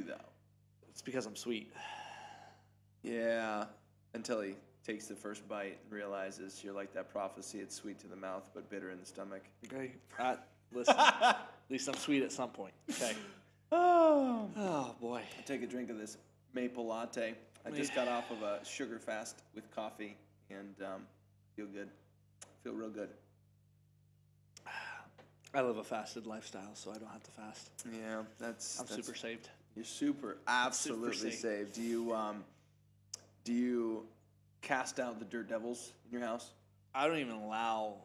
though? It's because I'm sweet. Yeah, until he takes the first bite and realizes you're like that prophecy, it's sweet to the mouth but bitter in the stomach. Okay. Listen, at least I'm sweet at some point. Okay. Oh boy. I'll take a drink of this maple latte. I just got off of a sugar fast with coffee and feel good. Feel real good. I live a fasted lifestyle, so I don't have to fast. Yeah, I'm super saved. You're absolutely saved. Do you cast out the dirt devils in your house? I don't even allow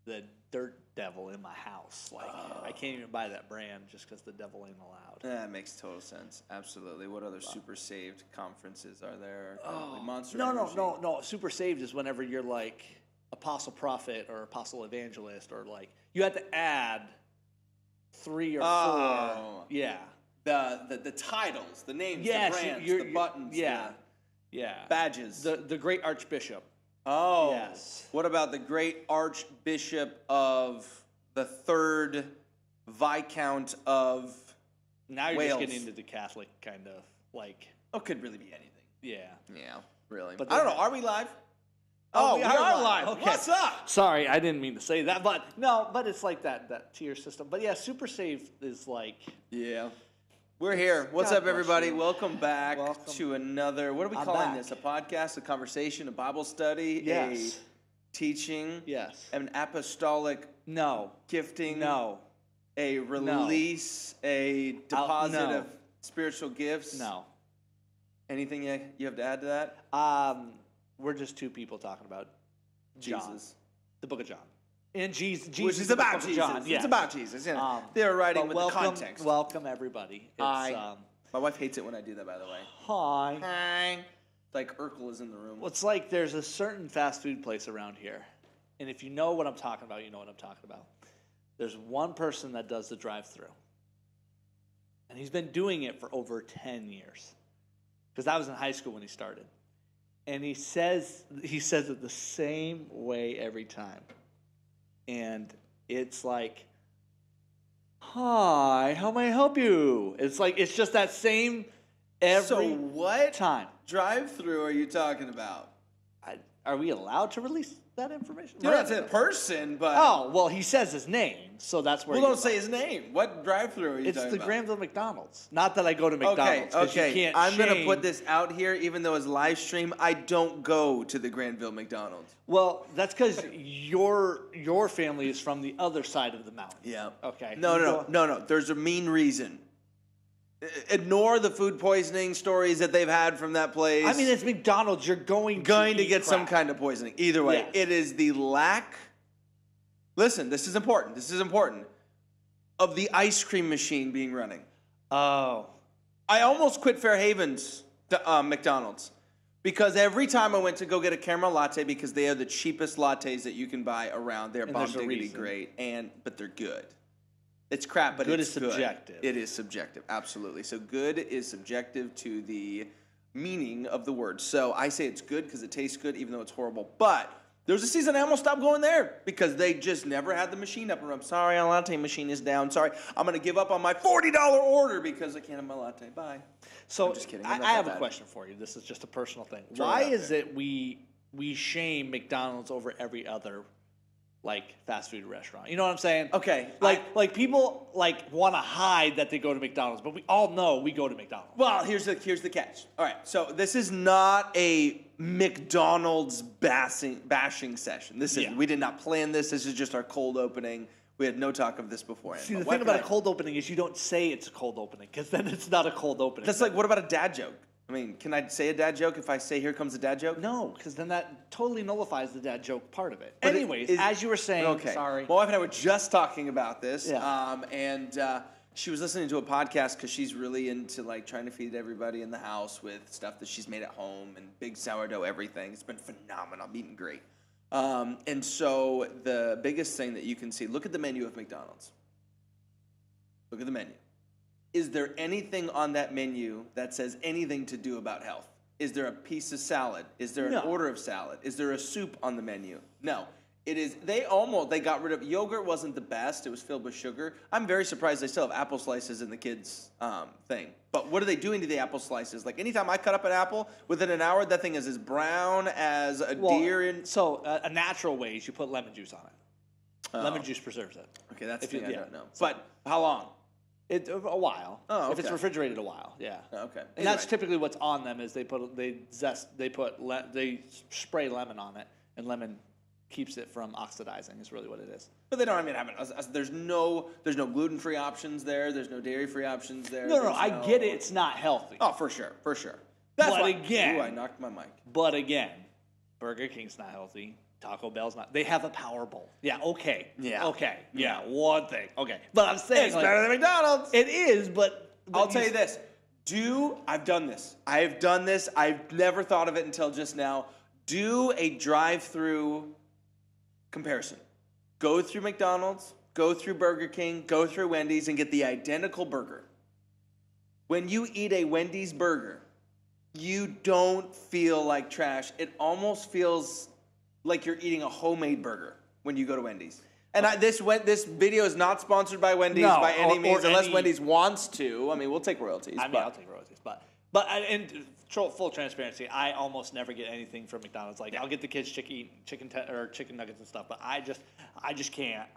the dirt devil in my house. Like I can't even buy that brand just because the devil ain't allowed. That makes total sense. Absolutely. What other super saved conferences are there? Like Monster No. Energy? Super saved is whenever you're like apostle prophet or apostle evangelist, or like you have to add 3 or 4. Yeah. The titles, the names, yes, the brands, the buttons, yeah, badges. The great archbishop. Oh, yes. What about the great archbishop of the 3rd Viscount of Now you're Wales? just getting into the Catholic kind of like. Oh, could really be anything. Yeah. Yeah, really. But I don't know. Are we live? Oh, we are live. Okay. What's up? Sorry, I didn't mean to say that, but it's like that tier system. But yeah, super safe is like. Yeah. We're here. What's God up, bless everybody? you. Welcome back Welcome. to another. What are we I'm calling back. this? A podcast, a conversation, a Bible study, Yes. a teaching, Yes. an apostolic No. gifting, No. a release, a deposit no. of spiritual gifts. No. Anything you have to add to that? We're just two people talking about John, Jesus. the Book of John, and Jesus, Which is the about Book of Jesus. John. It's about Jesus. Yeah. They're writing with welcome, the context. Welcome everybody. It's, My wife hates it when I do that, by the way. hi. Hi. Like Urkel is in the room. Well, it's like there's a certain fast food place around here, and if you know what I'm talking about, you know what I'm talking about. There's one person that does the drive-through, and he's been doing it for over 10 years. Because I was in high school when he started. And he says it the same way every time. And it's like, hi, how may I help you? It's like, it's just that same every So what time. drive-through are you talking about? Are we allowed to release that information? You're not saying person, but... Oh, well, he says his name, so that's where Well, don't say his name. What drive-through are you It's talking the about? Granville McDonald's. Not that I go to McDonald's. 'Cause Okay. You can't I'm going to shame- put this out here, even though it's live stream. I don't go to the Granville McDonald's. Well, that's because your family is from the other side of the mountain. Yeah. Okay. No. There's a mean reason. Ignore the food poisoning stories that they've had from that place. I mean, it's McDonald's. You're going to eat get some crap. kind of poisoning. Either way, Yes. it is the lack. Listen, this is important. Of the ice cream machine being running. Oh. I almost quit Fairhaven's McDonald's because every time I went to go get a caramel latte, because they are the cheapest lattes that you can buy around. They're And bomb there's a diggity reason. great, but they're good. It's crap, but Good it's is subjective. It is subjective, absolutely. So good is subjective to the meaning of the word. So I say it's good because it tastes good, even though it's horrible. But there was a season I almost stopped going there because they just never had the machine up. And I'm sorry, our latte machine is down. Sorry, I'm going to give up on my $40 order because I can't have my latte. Bye. So I'm just kidding. I have a question for you. This is just a personal thing. Throw it Why out is there. it we shame McDonald's over every other like fast food restaurant? You know what I'm saying? Okay. Like people like want to hide that they go to McDonald's, but we all know we go to McDonald's. Well, here's the catch. All right, so this is not a McDonald's bashing session. We did not plan this. This is just our cold opening. We had no talk of this beforehand. See, the thing about a cold opening is you don't say it's a cold opening because then it's not a cold opening. That's like, what about a dad joke? I mean, can I say a dad joke if I say here comes a dad joke? No, because then that totally nullifies the dad joke part of it. But Anyways, it is- as you were saying, Okay. sorry. My wife and I were just talking about this. Yeah. And she was listening to a podcast because she's really into like trying to feed everybody in the house with stuff that she's made at home and big sourdough everything. It's been phenomenal. I'm eating great. And so the biggest thing that you can see, look at the menu of McDonald's. Look at the menu. Is there anything on that menu that says anything to do about health? Is there a piece of salad? Is there an No. order of salad? Is there a soup on the menu? No. It is. They got rid of yogurt. Wasn't the best. It was filled with sugar. I'm very surprised they still have apple slices in the kids' thing. But what are they doing to the apple slices? Like anytime I cut up an apple, within an hour, that thing is as brown as a deer. So a natural way is you put lemon juice on it. Oh. Lemon juice preserves it. Okay, that's the thing I don't know. So, but how long? A while. Oh, okay. If it's refrigerated, a while. Yeah. Okay. And that's typically what's on them is they spray lemon on it, and lemon keeps it from oxidizing. Is really what it is. But they don't. I mean, there's no gluten-free options there. There's no dairy-free options there. No. I get it. It's not healthy. Oh, for sure. That's why. Again, I knocked my mic. But again, Burger King's not healthy. Taco Bell's not. They have a Power Bowl. Yeah. Okay. Yeah. Okay. Yeah. One thing. Okay. But I'm saying It's better than McDonald's. It is, but I'll tell you this. I've done this. I've never thought of it until just now. Do a drive-through comparison. Go through McDonald's, go through Burger King, go through Wendy's, and get the identical burger. When you eat a Wendy's burger, you don't feel like trash. It almost feels like you're eating a homemade burger when you go to Wendy's. And this video is not sponsored by Wendy's by any means, unless Wendy's wants to. I mean, we'll take royalties. I'll take royalties, but full transparency, I almost never get anything from McDonald's. Like I'll get the kids chicken nuggets and stuff, but I just can't.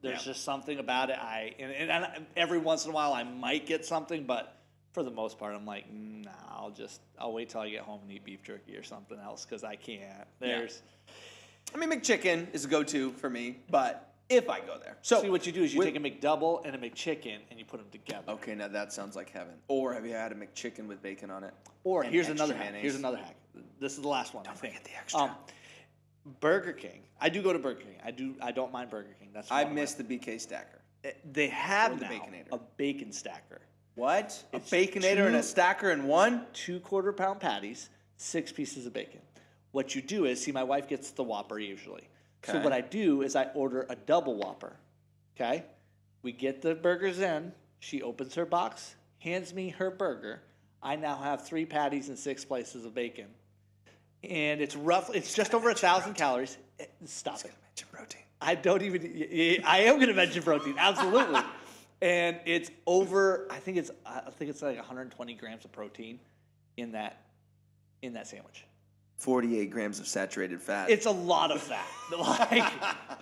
There's just something about it. And every once in a while I might get something, but for the most part I'm like, nah. I'll wait till I get home and eat beef jerky or something else because I can't. I mean, McChicken is a go-to for me, but if I go there. So see, what you do is you take a McDouble and a McChicken and you put them together. Okay, now that sounds like heaven. Or have you had a McChicken with bacon on it? Or here's another hack. This is the last one. Don't forget the extra. Burger King. I do go to Burger King. I don't mind Burger King. I miss the BK stacker. They have now Baconator. a bacon stacker. What? A Baconator and a stacker in one? 2 quarter-pound patties, 6 pieces of bacon. What you do is, my wife gets the Whopper usually. Okay. So what I do is I order a double Whopper. Okay? We get the burgers in. She opens her box, hands me her burger. I now have 3 patties and 6 slices of bacon. And it's just over 1,000 calories. Stop it. Mention protein. I am going to mention protein. Absolutely. And it's over, I think it's like 120 grams of protein in that sandwich. 48 grams of saturated fat. It's a lot of fat. Like,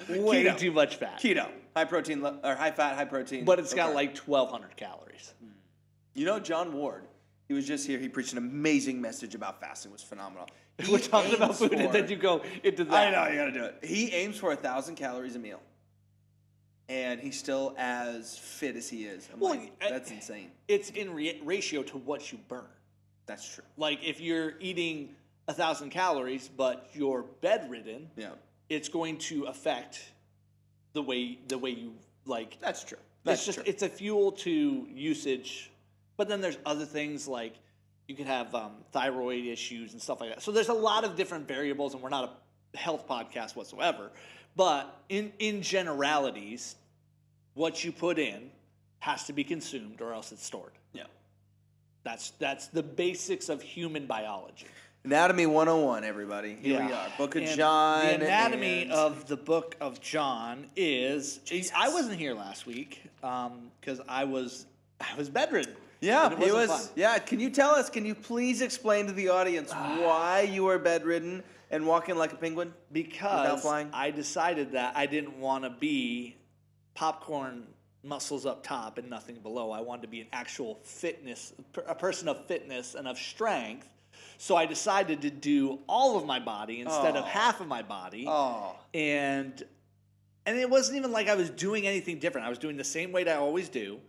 way too much fat. Keto. High protein, or high fat, high protein. But it's got like 1,200 calories. You know, John Ward, he was just here. He preached an amazing message about fasting. It was phenomenal. We're talking about food and then you go into that. I know, you got to do it. He aims for 1,000 calories a meal. And he's still as fit as he is. That's insane. It's in ratio to what you burn. That's true. Like if you're eating 1,000 calories, but you're bedridden, it's going to affect the way you like. That's true. It's a fuel to usage, but then there's other things like you can have thyroid issues and stuff like that. So there's a lot of different variables, and we're not a health podcast whatsoever. But in generalities, what you put in has to be consumed, or else it's stored. Yeah, that's the basics of human biology. Anatomy 101, everybody. Here we are. Book of John. The anatomy of the Book of John is... Jesus. I wasn't here last week because I was bedridden. Yeah, he was. Fun. Yeah, can you please explain to the audience why you were bedridden and walking like a penguin? Because I decided that I didn't want to be popcorn muscles up top and nothing below. I wanted to be an actual a person of fitness and of strength. So I decided to do all of my body instead of half of my body. And it wasn't even like I was doing anything different. I was doing the same weight I always do.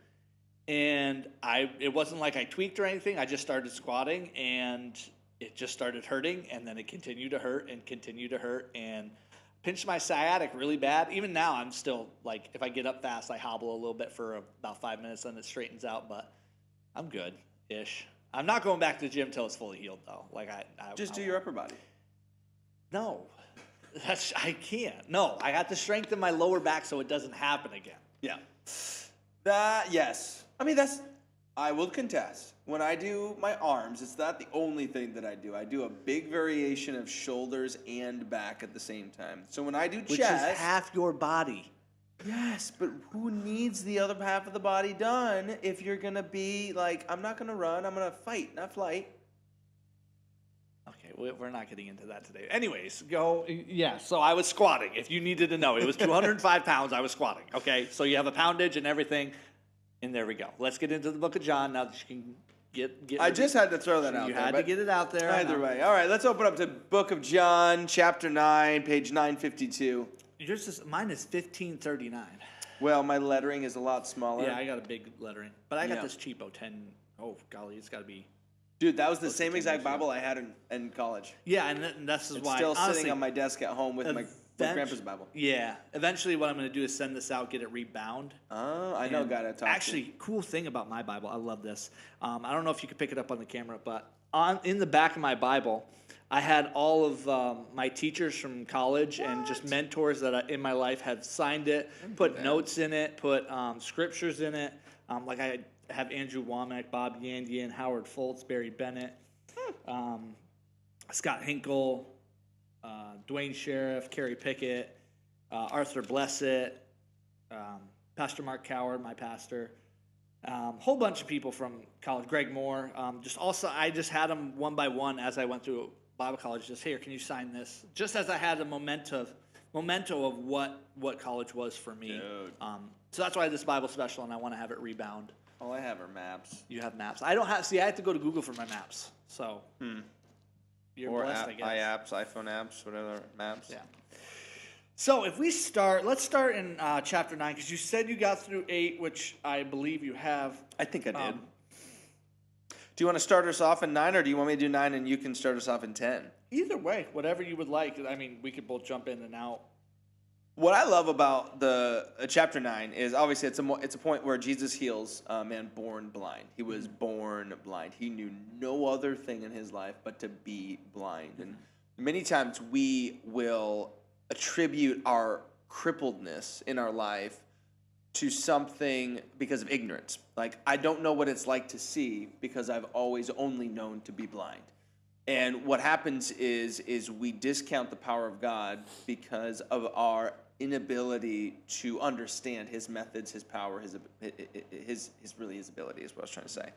And it wasn't like I tweaked or anything. I just started squatting and it just started hurting. And then it continued to hurt and continued to hurt and pinched my sciatic really bad. Even now I'm still like, if I get up fast, I hobble a little bit for about 5 minutes and it straightens out. But I'm good-ish. I'm not going back to the gym until it's fully healed, though. Like I just do your upper body. No, I can't. No, I got to strengthen my lower back so it doesn't happen again. Yeah. Yes. I mean I will contest. When I do my arms, it's not the only thing that I do. I do a big variation of shoulders and back at the same time. So when I do Which chest, is half your body. yes, but who needs the other half of the body done if you're gonna be like, I'm not gonna run, I'm gonna fight, not flight. Okay, we're not getting into that today. Anyways, go. Yeah, so I was squatting. If you needed to know, it was 205 pounds. I was squatting. Okay, so you have a poundage and everything, and there we go. Let's get into the book of John now that you can get. I just had to throw that out You there. had to get it out there. Either way. All right, let's open up to book of John, chapter 9, page 952. Mine is 1539. Well, my lettering is a lot smaller. Yeah, I got a big lettering, but I got Yeah. this cheapo 10. Oh golly, it's got to be. Dude, that was the same 10 exact years ago. Bible I had in college. Yeah, and that's It's why still honestly, sitting on my desk at home with my grandpa's Bible. Yeah, eventually, what I'm going to do is send this out, get it rebound. Oh, I know, got to talk. Actually, cool thing about my Bible, I love this. I don't know if you could pick it up on the camera, but in the back of my Bible, I had all of my teachers from college and just mentors that in my life have signed it, put notes in it, put scriptures in it. Like I have Andrew Womack, Bob Yandian, Howard Foltz, Barry Bennett, Scott Hinkle, Dwayne Sheriff, Kerry Pickett, Arthur Blessett, Pastor Mark Coward, my pastor, whole bunch of people from college, Greg Moore. I just had them one by one as I went through Bible college. Just here, can you sign this? Just as I had a memento of what college was for me. Dude. So that's why this Bible special, and I want to have it rebound. All I have are maps. You have maps. I don't have. See, I have to go to Google for my maps. So you're Or blessed, I guess. iApps, iPhone apps, whatever maps. Yeah. So if we start, let's start in chapter 9, because you said you got through 8, which I believe you have. I think I did. Do you want to start us off in 9, or do you want me to do 9 and you can start us off in 10? Either way, whatever you would like. I mean, we could both jump in and out. What I love about the chapter 9 is obviously it's a point where Jesus heals a man born blind. He was born blind. He knew no other thing in his life but to be blind. And many times we will attribute our crippledness in our life to something because of ignorance. Like, I don't know what it's like to see because I've always only known to be blind. And what happens is we discount the power of God because of our inability to understand his methods, his power, his ability is what I was trying to say.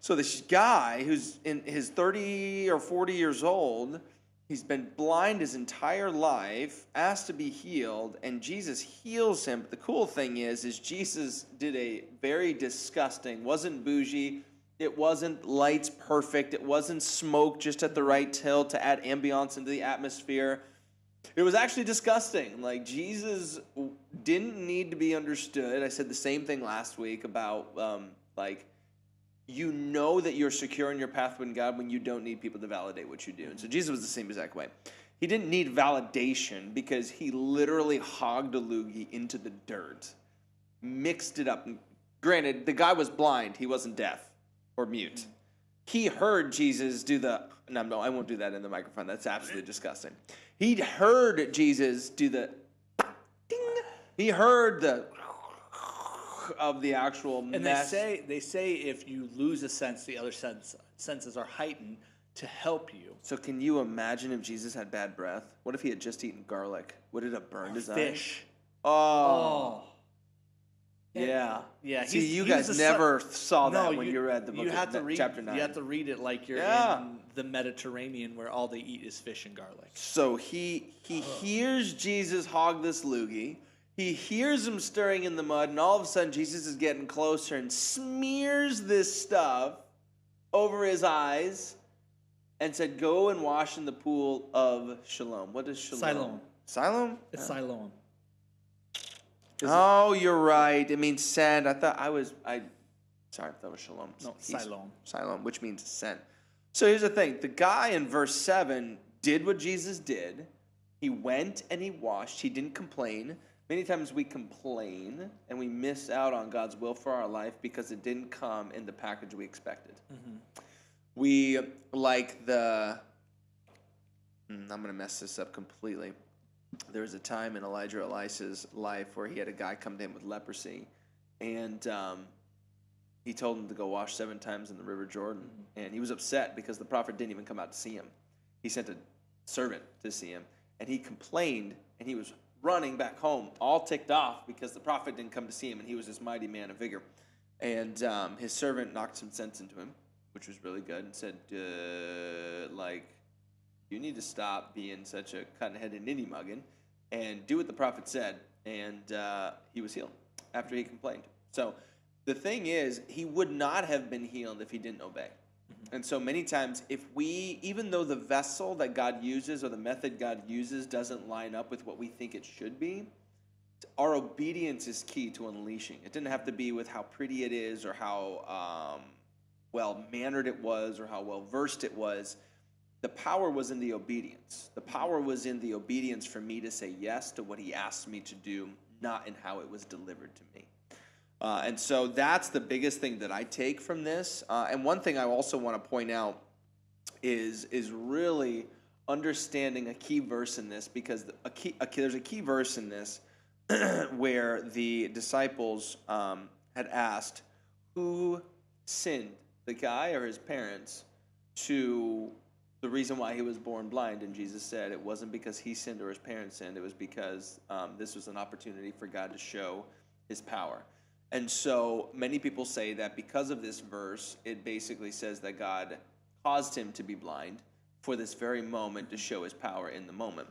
So this guy who's in his 30 or 40 years old, he's been blind his entire life, asked to be healed, and Jesus heals him. But the cool thing is Jesus did a very disgusting, wasn't bougie, it wasn't lights perfect, it wasn't smoke just at the right tilt to add ambiance into the atmosphere. It was actually disgusting. Like, Jesus didn't need to be understood. I said the same thing last week about, you know that you're secure in your path with God when you don't need people to validate what you do. And so Jesus was the same exact way. He didn't need validation because he literally hogged a loogie into the dirt, mixed it up. And granted, the guy was blind. He wasn't deaf or mute. He heard Jesus do no, I won't do that in the microphone. That's absolutely disgusting. He heard Jesus do the ding. He heard the of the actual and mess. they say if you lose a sense, the other senses are heightened to help you. So can you imagine if Jesus had bad breath? What if he had just eaten garlic? Would it have burned his eyes? Fish. Oh. Yeah. Yeah. See, you guys never saw that when you read the book chapter 9. You have to read it like you're in the Mediterranean where all they eat is fish and garlic. So he hears Jesus hog this loogie. He hears him stirring in the mud, and all of a sudden Jesus is getting closer and smears this stuff over his eyes and said, go and wash in the pool of Shalom. What is Shalom? Siloam. Siloam? It's Siloam. Oh, you're right. It means send. I thought it was Shalom. No, Siloam. Siloam, which means sent. So here's the thing. The guy in verse 7 did what Jesus did. He went and he washed. He didn't complain. Many times we complain and we miss out on God's will for our life because it didn't come in the package we expected. Mm-hmm. We like I'm going to mess this up completely. There was a time in Elijah's life where he had a guy come to him with leprosy, and he told him to go wash 7 times in the River Jordan. And he was upset because the prophet didn't even come out to see him. He sent a servant to see him. And he complained, and he was running back home, all ticked off because the prophet didn't come to see him, and he was this mighty man of vigor. And his servant knocked some sense into him, which was really good, and said, you need to stop being such a cotton-headed ninny-muggin and do what the prophet said. And he was healed after he complained. So the thing is, he would not have been healed if he didn't obey. And so many times, even though the vessel that God uses or the method God uses doesn't line up with what we think it should be, our obedience is key to unleashing. It didn't have to be with how pretty it is or how well-mannered it was or how well-versed it was. The power was in the obedience. The power was in the obedience for me to say yes to what he asked me to do, not in how it was delivered to me. And so that's the biggest thing that I take from this. And one thing I also want to point out is really understanding a key verse in this, because there's a key verse in this where the disciples had asked, who sinned, the guy or his parents, to the reason why he was born blind? And Jesus said it wasn't because he sinned or his parents sinned. It was because this was an opportunity for God to show his power. And so many people say that because of this verse, it basically says that God caused him to be blind for this very moment to show his power in the moment.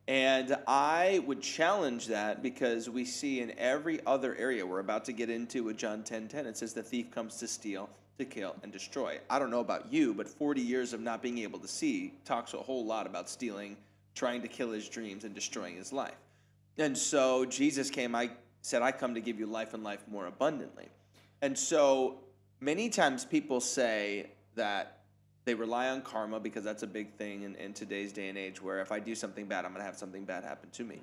And I would challenge that, because we see in every other area we're about to get into with John 10:10, it says the thief comes to steal, to kill, and destroy. I don't know about you, but 40 years of not being able to see talks a whole lot about stealing, trying to kill his dreams, and destroying his life. And so Jesus came, said, I come to give you life and life more abundantly. And so many times people say that they rely on karma, because that's a big thing in today's day and age, where if I do something bad, I'm going to have something bad happen to me.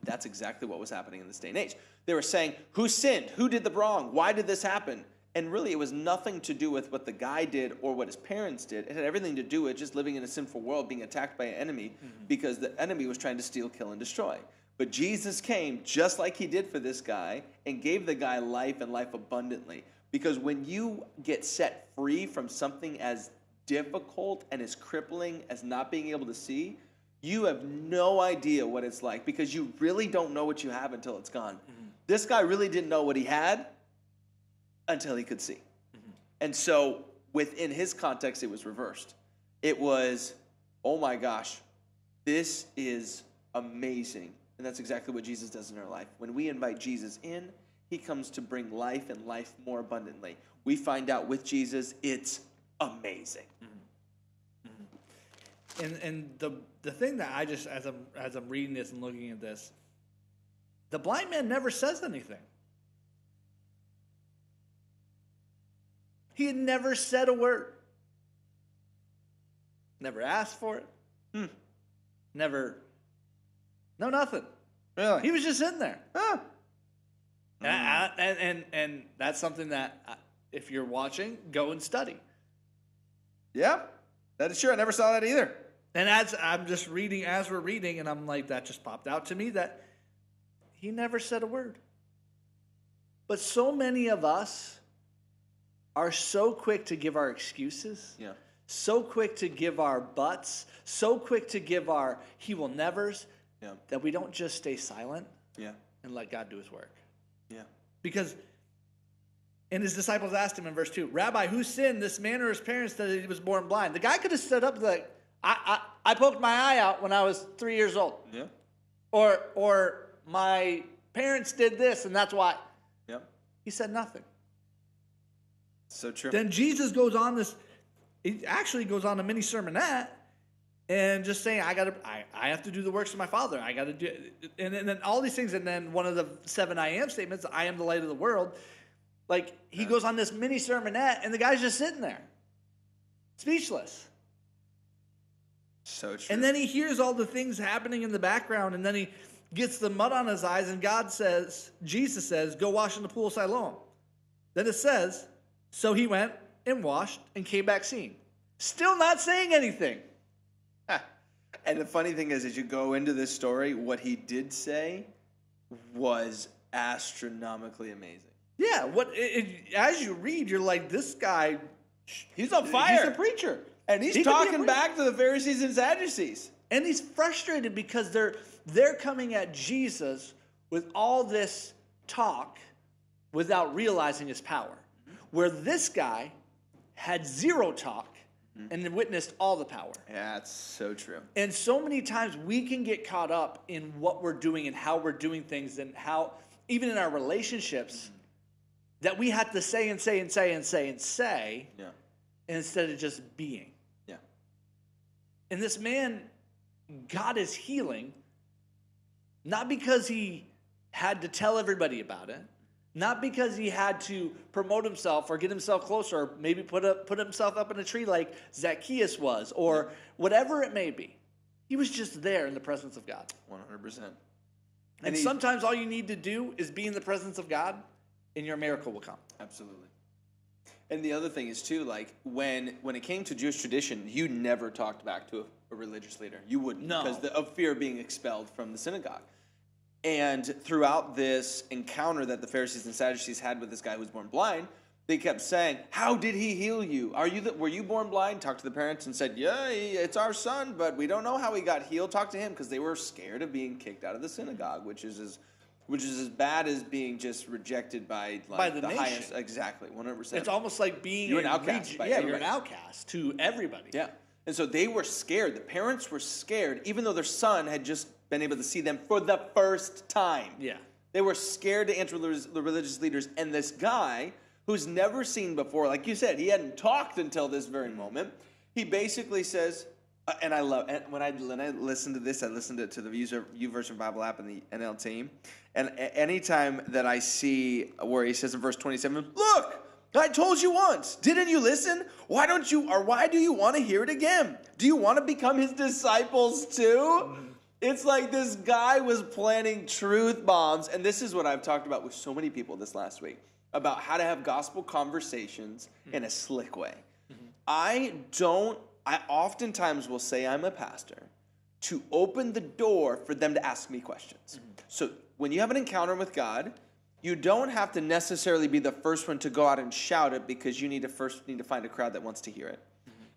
That's exactly what was happening in this day and age. They were saying, who sinned? Who did the wrong? Why did this happen? And really, it was nothing to do with what the guy did or what his parents did. It had everything to do with just living in a sinful world, being attacked by an enemy, because the enemy was trying to steal, kill, and destroy. But Jesus came, just like he did for this guy, and gave the guy life and life abundantly. Because when you get set free from something as difficult and as crippling as not being able to see, you have no idea what it's like, because you really don't know what you have until it's gone. This guy really didn't know what he had until he could see. And so within his context, it was reversed. It was, oh my gosh, this is amazing. And that's exactly what Jesus does in our life. When we invite Jesus in, he comes to bring life and life more abundantly. We find out with Jesus, it's amazing. And the thing that I just, as I'm reading this and looking at this, the blind man never says anything. He had never said a word. Never asked for it. Never. No, nothing. Really? He was just sitting there. Huh. And that's something that, if you're watching, go and study. Yeah, that is true. I never saw that either. And as I'm just reading, as we're reading, and I'm like, that just popped out to me, that he never said a word. But so many of us are so quick to give our excuses. Yeah. So quick to give our buts. So quick to give our he will nevers. Yeah. That we don't just stay silent. Yeah. And let God do his work. Yeah. Because, and his disciples asked him in verse 2, Rabbi, who sinned, this man or his parents, that he was born blind? The guy could have stood up and like, I poked my eye out when I was 3 years old. Yeah. Or my parents did this, and that's why. Yeah. He said nothing. So true. Then Jesus goes on he actually goes on a mini sermonette and just saying, I have to do the works of my Father. I got to do it. And then all these things. And then one of the 7 I am statements, I am the light of the world. Like, he goes on this mini sermonette, and the guy's just sitting there, speechless. So true. And then he hears all the things happening in the background, and then he gets the mud on his eyes, and Jesus says, go wash in the pool of Siloam. Then it says, so he went and washed and came back seeing. Still not saying anything. And the funny thing is, as you go into this story, what he did say was astronomically amazing. Yeah, as you read, you're like, this guy, He's on fire. he's a preacher. And he's He could be a talking preacher. back to the Pharisees and Sadducees. And he's frustrated because they're coming at Jesus with all this talk without realizing his power. Where this guy had zero talk and witnessed all the power. Yeah, that's so true. And so many times we can get caught up in what we're doing and how we're doing things and how, even in our relationships, that we have to say and say and say and say and say Yeah. instead of just being. Yeah. And this man, God is healing, not because he had to tell everybody about it, not because he had to promote himself or get himself closer, or maybe put himself up in a tree like Zacchaeus was, or whatever it may be. He was just there in the presence of God. 100%. And sometimes all you need to do is be in the presence of God, and your miracle will come. Absolutely. And the other thing is, too, like, when it came to Jewish tradition, you never talked back to a religious leader. You wouldn't. No. Because of fear of being expelled from the synagogue. And throughout this encounter that the Pharisees and Sadducees had with this guy who was born blind, they kept saying, how did he heal you? Were you born blind? Talked to the parents and said, yeah, it's our son, but we don't know how he got healed. Talk to him, because they were scared of being kicked out of the synagogue, which is as bad as being just rejected by the nation. highest. Exactly, 100%. It's almost like being You're an outcast by you're everybody. an outcast to everybody. Yeah. And so they were scared. The parents were scared, even though their son had just been able to see them for the first time. Yeah. They were scared to answer the religious leaders. And this guy, who's never seen before, like you said, he hadn't talked until this very moment. He basically says, and I love, and when I listened to this, I listened to the YouVersion Bible app and the NLT. And anytime that I see where he says in verse 27, look, I told you once, didn't you listen? Why do you want to hear it again? Do you want to become his disciples too? It's like this guy was planting truth bombs. And this is what I've talked about with so many people this last week, about how to have gospel conversations in a slick way. I oftentimes will say I'm a pastor to open the door for them to ask me questions. So when you have an encounter with God, you don't have to necessarily be the first one to go out and shout it, because you need to find a crowd that wants to hear it.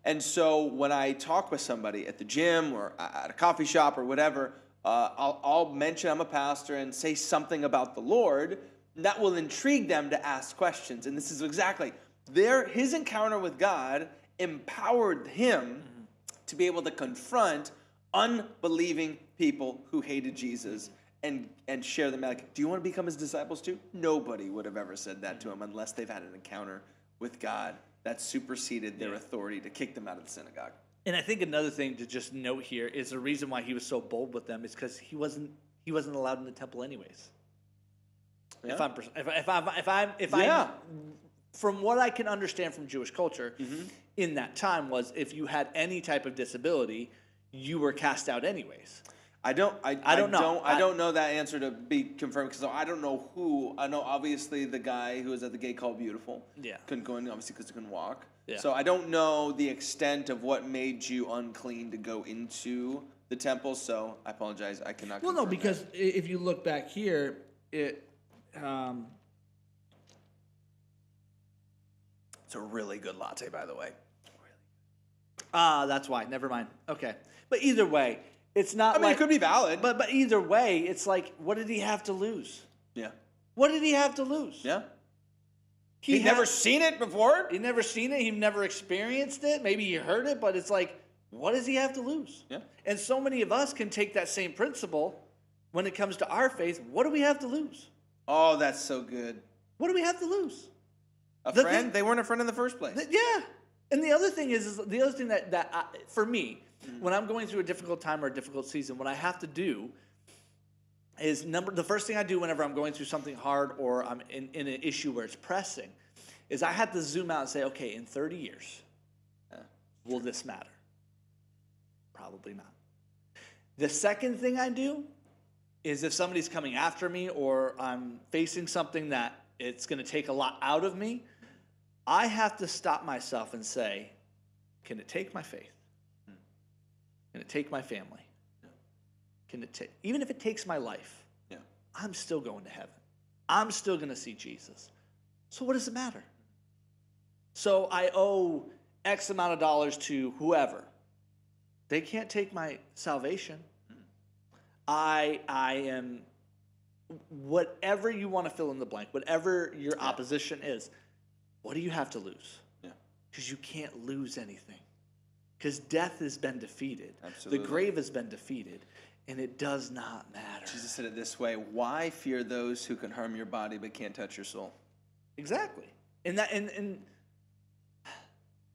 And so when I talk with somebody at the gym or at a coffee shop or whatever, I'll mention I'm a pastor and say something about the Lord that will intrigue them to ask questions. And this is exactly his encounter with God empowered him to be able to confront unbelieving people who hated Jesus and share them. Like, do you want to become his disciples too? Nobody would have ever said that to him unless they've had an encounter with God that superseded their authority to kick them out of the synagogue. And I think another thing to just note here is the reason why he was so bold with them is because he wasn't allowed in the temple anyways. Yeah. If I'm from what I can understand from Jewish culture, in that time was if you had any type of disability, you were cast out anyways. I don't know that answer to be confirmed, because I don't know who. I know obviously the guy who was at the gate called Beautiful. Yeah. Couldn't go in, obviously, because he couldn't walk. Yeah. So I don't know the extent of what made you unclean to go into the temple. So I apologize. I cannot. Well, no, confirm because that. if you look back here, It's a really good latte, by the way. that's why. Never mind. Okay, but either way, it's not. I mean, it could be valid. But either way, it's like, what did he have to lose? Yeah. What did he have to lose? Yeah. He'd never seen it before. He'd never seen it. He'd never experienced it. Maybe he heard it, but it's like, what does he have to lose? Yeah. And so many of us can take that same principle when it comes to our faith. What do we have to lose? Oh, that's so good. What do we have to lose? A friend? They weren't a friend in the first place. Yeah. And the other thing is the other thing that for me, when I'm going through a difficult time or a difficult season, what I have to do is the first thing I do whenever I'm going through something hard or I'm in an issue where it's pressing, is I have to zoom out and say, okay, in 30 years, will this matter? Probably not. The second thing I do is if somebody's coming after me or I'm facing something that it's going to take a lot out of me, I have to stop myself and say, can it take my faith? Can it take my family? Can it even if it takes my life, I'm still going to heaven. I'm still going to see Jesus. So what does it matter? So I owe X amount of dollars to whoever. They can't take my salvation. I am, whatever you want to fill in the blank, whatever your opposition is, what do you have to lose? Yeah. Because you can't lose anything. Because death has been defeated. Absolutely. The grave has been defeated. And it does not matter. Jesus said it this way: why fear those who can harm your body but can't touch your soul? Exactly. And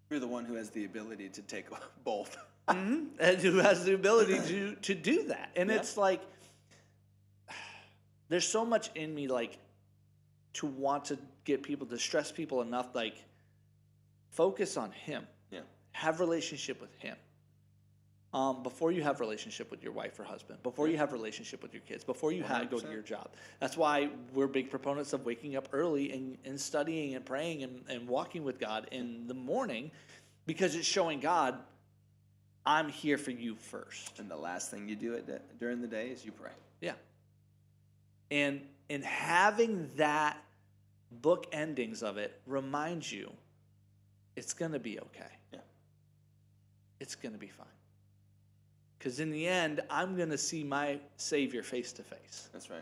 You're the one who has the ability to take both. and who has the ability to do that. And it's like, there's so much in me, like, to want to get people, to stress people enough, like, focus on him. Yeah. Have relationship with him. Before you have relationship with your wife or husband, before you have relationship with your kids, before you go to your job. That's why we're big proponents of waking up early and studying and praying and walking with God in the morning, because it's showing God, I'm here for you first. And the last thing you do during the day is you pray. Yeah. And having that book endings of it reminds you it's going to be okay. Yeah. It's going to be fine. Because in the end, I'm going to see my Savior face to face. That's right.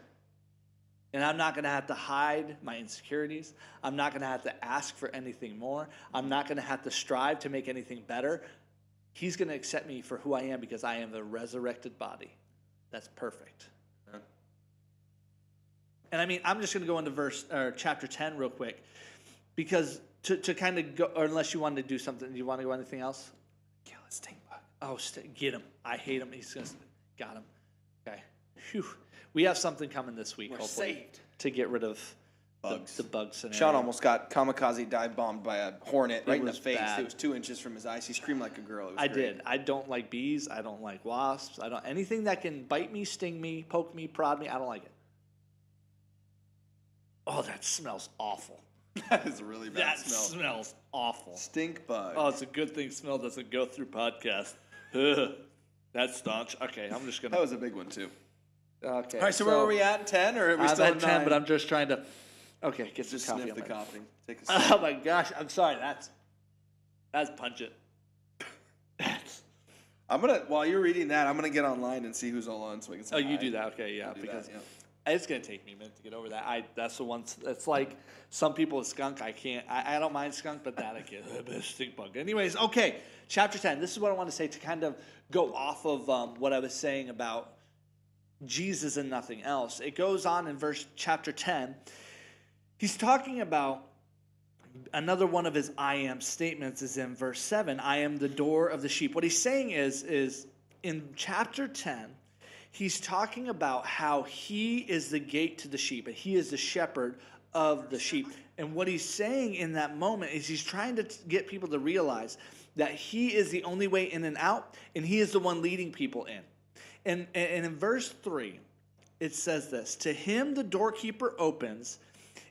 And I'm not going to have to hide my insecurities. I'm not going to have to ask for anything more. I'm not going to have to strive to make anything better. He's going to accept me for who I am because I am the resurrected body. That's perfect. Yeah. And I mean, I'm just going to go into chapter 10 real quick, because to kind of go, or unless you wanted to do something, do you want to go anything else? Kill a stink bug. Oh, get him. I hate him. Got him. Okay. Phew. We have something coming this week, We're hopefully, saved. to get rid of Bugs. the bug scenario. Sean almost got kamikaze dive bombed by a hornet right in the was face. bad. It was 2 inches from his eyes. He screamed like a girl. It was I great. did. I don't like bees. I don't like wasps. I don't anything that can bite me, sting me, poke me, prod me. I don't like it. Oh, that smells awful. That is a really bad That smell. smells awful. Stink bug. Oh, it's a good thing smell doesn't go through podcast. Ugh, that stunk. Okay, I'm just gonna. That was a big one too. Okay. All right, so where were we at? 10 or are we I'm still at 10, 9? but I'm just trying to. Okay, get some Just coffee. sniff on the my- coffee. Take a sip. Oh my gosh! I'm sorry. That's pungent. I'm gonna while you're reading that, I'm gonna get online and see who's all on so we can say Oh, you hi. do that? Okay, yeah. I'll do Because that, it's gonna take me a minute to get over that. That's the one. It's like some people with skunk. I can't. I don't mind skunk, but that I can't. Stink bug. Anyways, okay. Chapter 10. This is what I want to say to kind of go off of what I was saying about Jesus and nothing else. It goes on in chapter 10. He's talking about another one of his I am statements is in verse 7. I am the door of the sheep. What he's saying is in chapter 10, he's talking about how he is the gate to the sheep, and he is the shepherd of the sheep. And what he's saying in that moment is he's trying to get people to realize that he is the only way in and out, and he is the one leading people in. And in verse 3, it says this: to him the doorkeeper opens,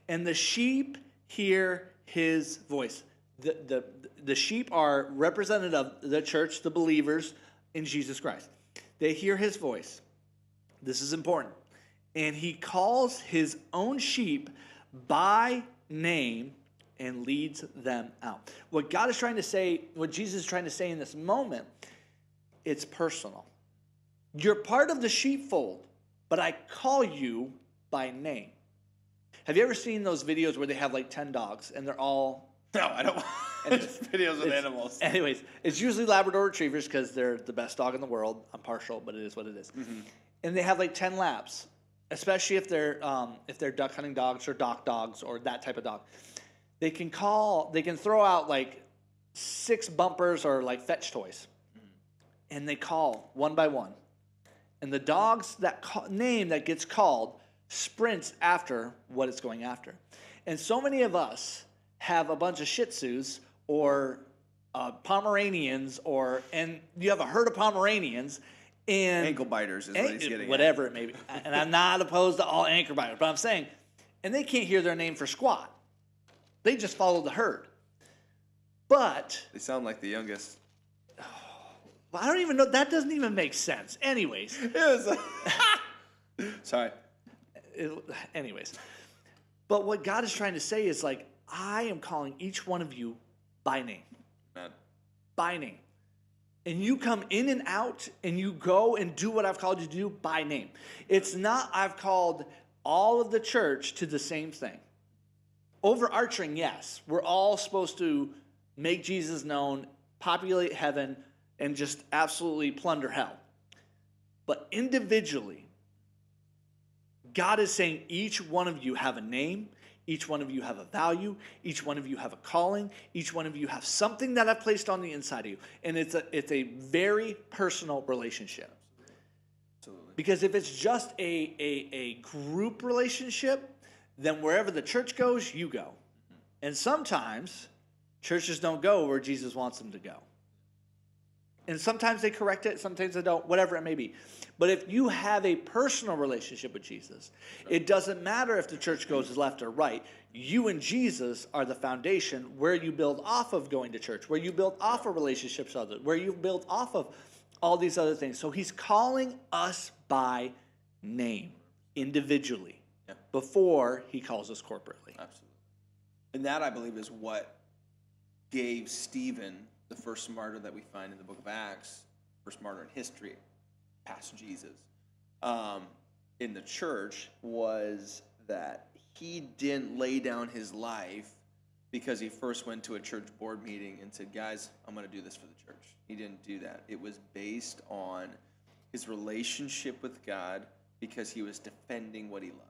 and the sheep hear his voice. The sheep are representative of the church, the believers in Jesus Christ. They hear his voice. This is important. And he calls his own sheep by name and leads them out. What God is trying to say, what Jesus is trying to say in this moment, it's personal. You're part of the sheepfold, but I call you by name. Have you ever seen those videos where they have like 10 dogs and they're all... No, I don't watch videos with animals. Anyways, it's usually Labrador Retrievers because they're the best dog in the world. I'm partial, but it is what it is. Mm-hmm. And they have like 10 laps, especially if they're duck hunting dogs or dock dogs or that type of dog. They can throw out like 6 bumpers or like fetch toys, and they call one by one. And the dog's name that gets called sprints after what it's going after. And so many of us have a bunch of Shih Tzus or Pomeranians, and you have a herd of Pomeranians and Ankle biters is what he's getting whatever it may be. And I'm not opposed to all anchor biters, but I'm saying, and they can't hear their name for squat. They just follow the herd. But They sound like the youngest. I don't even know. That doesn't even make sense. Anyways. It was Sorry. Anyways. But what God is trying to say is like, I am calling each one of you by name. Amen. By name. And you come in and out, and you go and do what I've called you to do by name. It's not I've called all of the church to the same thing. Overarching, yes. We're all supposed to make Jesus known, populate heaven, and just absolutely plunder hell. But individually, God is saying each one of you have a name, each one of you have a value, each one of you have a calling, each one of you have something that I've placed on the inside of you. And it's a very personal relationship. Absolutely. Because if it's just a group relationship, then wherever the church goes, you go. And sometimes churches don't go where Jesus wants them to go. And sometimes they correct it, sometimes they don't, whatever it may be. But if you have a personal relationship with Jesus, it doesn't matter if the church goes left or right. You and Jesus are the foundation where you build off of going to church, where you build off of relationships with others, where you build off of all these other things. So he's calling us by name, individually, before he calls us corporately. Absolutely. And that, I believe, is what gave Stephen, the first martyr that we find in the book of Acts, first martyr in history, past Jesus, in the church, was that he didn't lay down his life because he first went to a church board meeting and said, guys, I'm going to do this for the church. He didn't do that. It was based on his relationship with God because he was defending what he loved.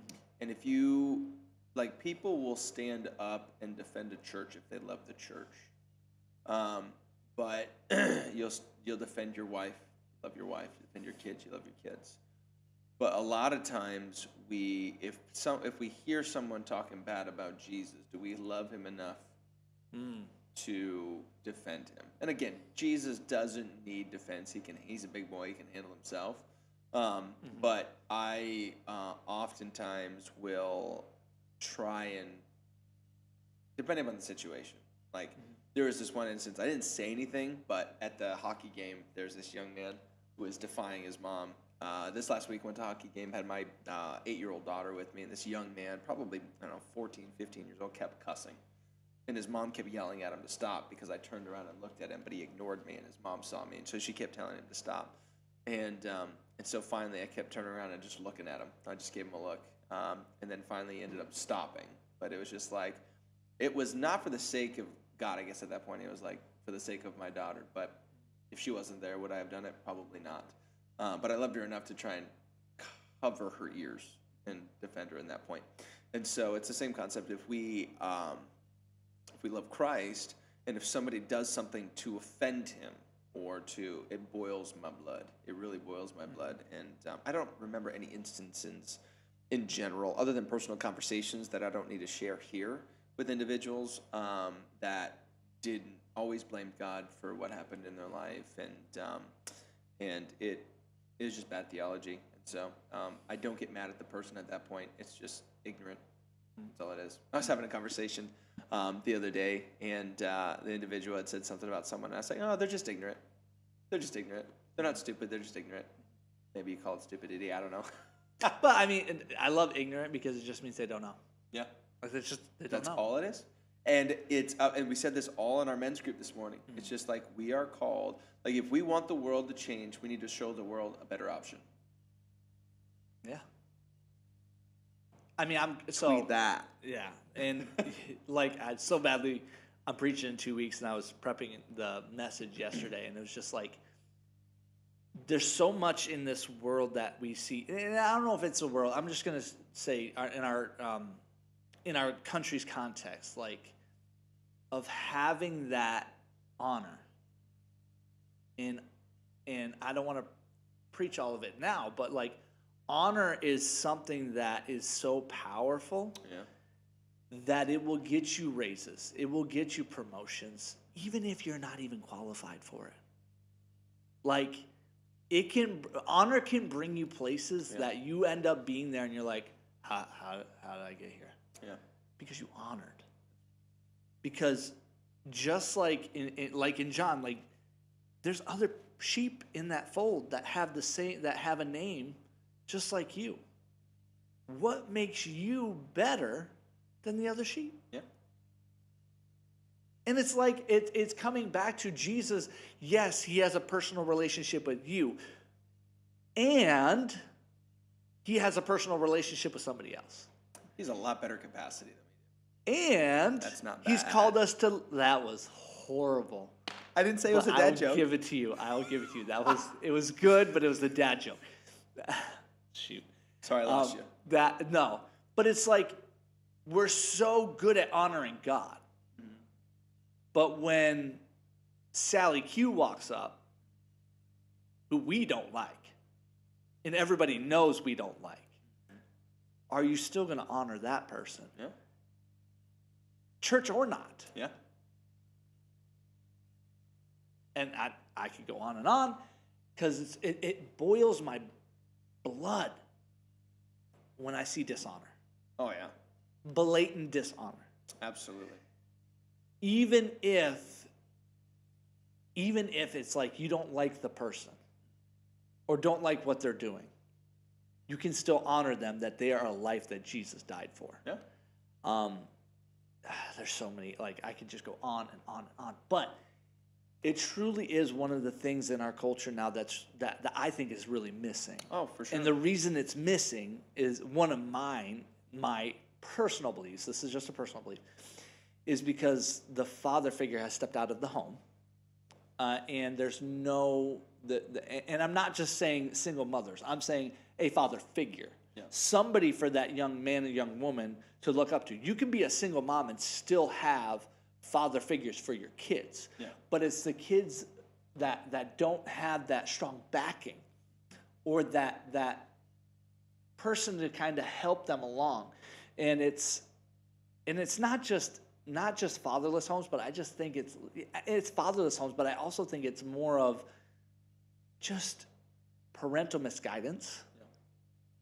Mm-hmm. And if you, like, people will stand up and defend a church if they love the church. But you'll defend your wife, love your wife, defend your kids, you love your kids. But a lot of times if we hear someone talking bad about Jesus, do we love him enough to defend him? And again, Jesus doesn't need defense. He's a big boy, he can handle himself. But I oftentimes will try and, depending on the situation, like there was this one instance, I didn't say anything, but at the hockey game, there's this young man who was defying his mom. This last week, went to a hockey game, had my 8-year-old daughter with me, and this young man, probably, 14, 15 years old, kept cussing. And his mom kept yelling at him to stop because I turned around and looked at him, but he ignored me, and his mom saw me, and so she kept telling him to stop. And so finally, I kept turning around and just looking at him. I just gave him a look, and then finally he ended up stopping. But it was just like, it was not for the sake of God, I guess at that point. It was like for the sake of my daughter. But if she wasn't there, would I have done it? Probably not. But I loved her enough to try and cover her ears and defend her in that point. And so it's the same concept. If we love Christ, and if somebody does something to offend him, it boils my blood. It really boils my blood. And I don't remember any instances in general, other than personal conversations that I don't need to share here with individuals, that didn't always blame God for what happened in their life. And it is just bad theology. And so I don't get mad at the person at that point. It's just ignorant. That's all it is. I was having a conversation the other day, and the individual had said something about someone, and I was like, oh, they're just ignorant. They're just ignorant. They're not stupid. They're just ignorant. Maybe you call it stupidity. I don't know. But I mean, I love ignorant because it just means they don't know. Yeah. Like it's just they don't That's know. all it is. And it's and we said this all in our men's group this morning. Mm-hmm. It's just like we are called. Like if we want the world to change, we need to show the world a better option. Yeah. I mean, Tweet that. Yeah, and like I'm preaching in 2 weeks, and I was prepping the message yesterday, and it was just like, there's so much in this world that we see, and I don't know if it's a world. I'm just gonna say in our country's context, like, of having that honor, and I don't want to preach all of it now, but like, honor is something that is so powerful. Yeah. That it will get you raises. It will get you promotions, even if you're not even qualified for it. Like, honor can bring you places that you end up being there and you're like, how did I get here? Yeah. Because you honored. Because just like in John, like, there's other sheep in that fold that have a name just like you. What makes you better than the other sheep. Yeah. And it's like it's coming back to Jesus. Yes, he has a personal relationship with you. And he has a personal relationship with somebody else. He's a lot better capacity than we And That's not he's bad. called us to. That was horrible. do. I didn't say it was a But dad joke. I'll give it to you. It was good, but it was the dad joke. Shoot. Sorry, I lost you. But it's like we're so good at honoring God. But when Sally Q walks up, who we don't like, and everybody knows we don't like, are you still going to honor that person? Yeah. Church or not? Yeah. And I could go on because it boils my blood when I see dishonor. Oh, yeah. Blatant dishonor. Absolutely. Even if it's like you don't like the person or don't like what they're doing, you can still honor them that they are a life that Jesus died for. Yeah. There's so many, like I could just go on and on and on. But it truly is one of the things in our culture now that I think is really missing. Oh, for sure. And the reason it's missing is one of my personal beliefs. This is just a personal belief. Is because the father figure has stepped out of the home, and there's no and I'm not just saying single mothers. I'm saying a father figure, somebody for that young man and young woman to look up to. You can be a single mom and still have father figures for your kids, but it's the kids that don't have that strong backing, or that person to kind of help them along, and it's not just fatherless homes, but I just think it's fatherless homes, but I also think it's more of just parental misguidance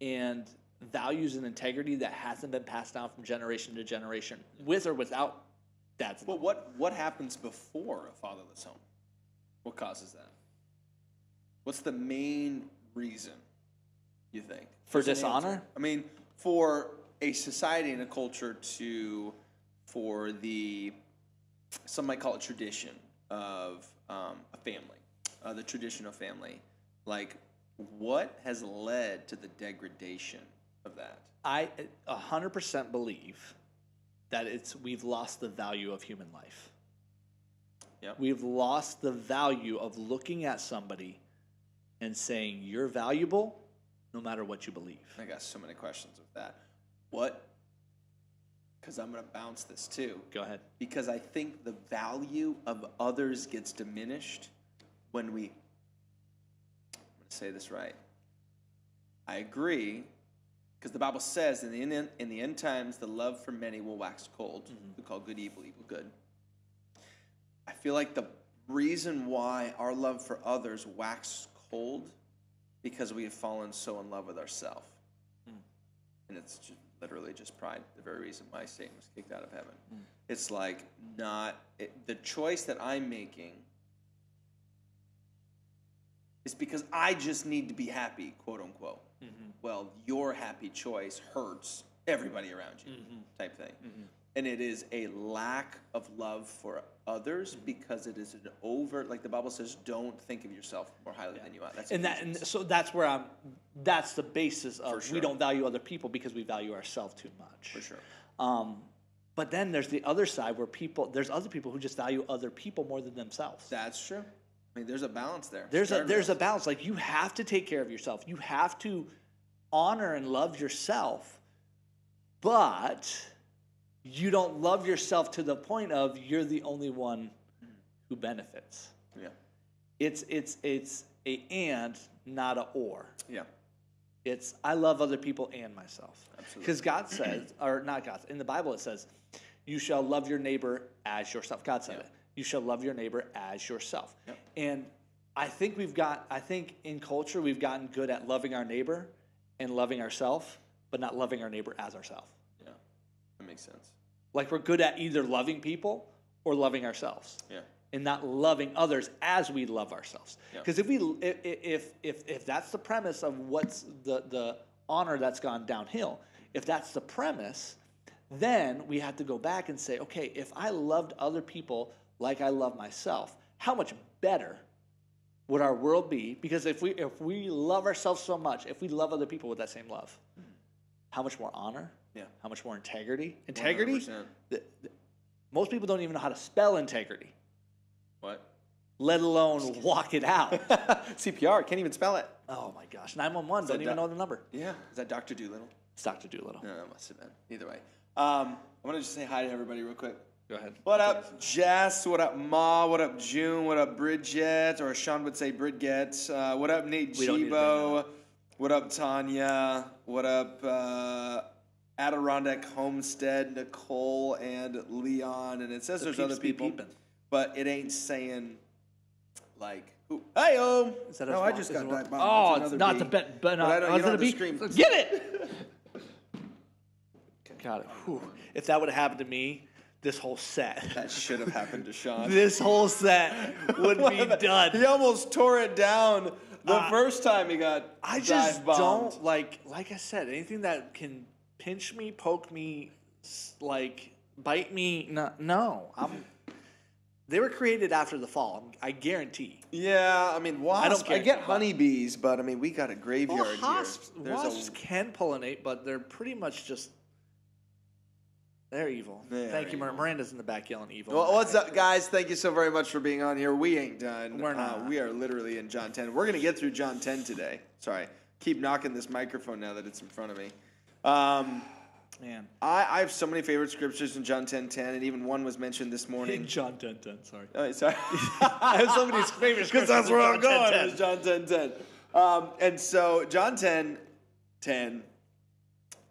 and values and integrity that hasn't been passed down from generation to generation, with or without dad's love. But what happens before a fatherless home? What causes that? What's the main reason, you think? For There's an dishonor? answer. I mean, for a society and a culture for some might call it tradition of a family, the traditional family. Like, what has led to the degradation of that? I 100% believe that we've lost the value of human life. Yep. We've lost the value of looking at somebody and saying, you're valuable no matter what you believe. I got so many questions with that. What? Because I'm going to bounce this too. Go ahead. Because I think the value of others gets diminished when I'm going to say this right. I agree, because the Bible says in the end times, the love for many will wax cold. We call good evil, evil good. I feel like the reason why our love for others wax cold, because we have fallen so in love with ourselves. And it's just literally just pride, the very reason why Satan was kicked out of heaven. It's like the choice that I'm making is because I just need to be happy, quote unquote. Well, your happy choice hurts everybody around you, type thing. And it is a lack of love for others, because it is like the Bible says, don't think of yourself more highly than you ought. That's So that's where that's the basis of sure. we don't value other people because we value ourselves too much. For sure. But then there's the other side where there's other people who just value other people more than themselves. That's true. I mean, there's a balance there. There's a balance. Like, you have to take care of yourself. You have to honor and love yourself, but you don't love yourself to the point of you're the only one who benefits. Yeah. It's a and, not a or. Yeah. It's I love other people and myself. Absolutely. Because God says, or not God, in the Bible it says, you shall love your neighbor as yourself. God said it. You shall love your neighbor as yourself. Yep. And I think in culture we've gotten good at loving our neighbor and loving ourselves, but not loving our neighbor as ourselves. Yeah. That makes sense. Like, we're good at either loving people or loving ourselves. Yeah. And not loving others as we love ourselves. Yeah. Because if that's the premise of what's the honor that's gone downhill, if that's the premise, then we have to go back and say, okay, if I loved other people like I love myself, how much better would our world be? Because if we love ourselves so much, if we love other people with that same love, how much more honor? Yeah. How much more integrity? Integrity? 100%. Most people don't even know how to spell integrity, What? let alone walk it out. CPR, can't even spell it. Oh my gosh, 911, don't even know the number. Yeah. Is that Dr. Doolittle? It's Dr. Doolittle. No, that must have been. Either way. I want to just say hi to everybody real quick. Go ahead. What up, Jess? What up, Ma? What up, June? What up, Bridget? Or Shawn would say Bridget. What up, Nate We don't need to Jibo? What up, Tanya? What up, Adirondack Homestead, Nicole, and Leon? And it says there's other people, but it ain't saying, like, who? Hey-o! No, I just got dive bombed. Oh, it's not the bet, but I don't, you don't have to be. scream. Get it! Got it. Whew. If that would have happened to me, this whole set. That should have happened to Shawn. This whole set would be done. He almost tore it down the first time he got I just dive bombed. don't like I said, anything that can pinch me, poke me, like bite me. No, they were created after the fall. I guarantee. Yeah, I mean, wasps. I get but- honeybees, but I mean, we got a graveyard here. Wasps can pollinate, but they're pretty much just. They're evil. Thank you, Miranda's in the back yelling evil. Well, what's up, guys? Thank you so very much for being on here. We ain't done. We're not. We are literally in John 10. We're going to get through John 10 today. Sorry. Keep knocking this microphone now that it's in front of me. Man. I have so many favorite scriptures in John 10:10, and even one was mentioned this morning. John 10:10, sorry. Oh, sorry. I have somebody's favorite scripture. Because that's where I'm going. 10:10. Is John 10:10. And so John 10:10.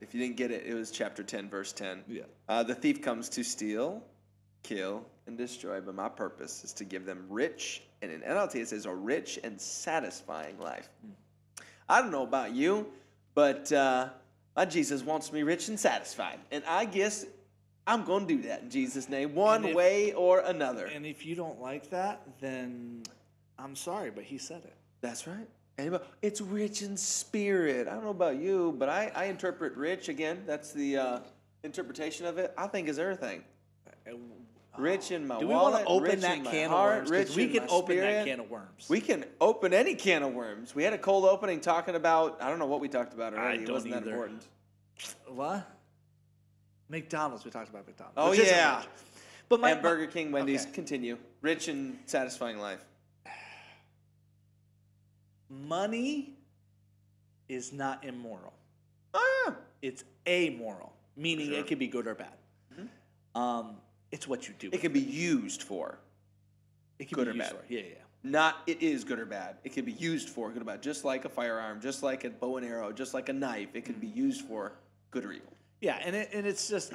If you didn't get it, it was chapter 10, verse 10. Yeah. The thief comes to steal, kill, and destroy, but my purpose is to give them rich, and in NLT it says a rich and satisfying life. I don't know about you, but my Jesus wants me rich and satisfied. And I guess I'm going to do that in Jesus' name, one way or another. And if you don't like that, then I'm sorry, but he said it. That's right. It's rich in spirit. I don't know about you, but I interpret rich, again, that's the interpretation of it, I think is everything. Rich in my wallet. Do we want to open rich that in my can heart, of worms? Because we rich in can my open spirit. that can of worms. We can open any can of worms. We had a cold opening talking about, I don't know what we talked about already. It wasn't that important. What? McDonald's. We talked about McDonald's. Oh, yeah. But And Burger King, Wendy's, okay. continue. Rich and satisfying life. Money is not immoral. Oh, yeah. It's amoral, meaning Sure. it could be good or bad. It's what you do. It can be used for It can good be or used bad. for. Yeah. Not it is good or bad. It can be used for good or bad. Just like a firearm, just like a bow and arrow, just like a knife. It can be used for good or evil. Yeah, and it's just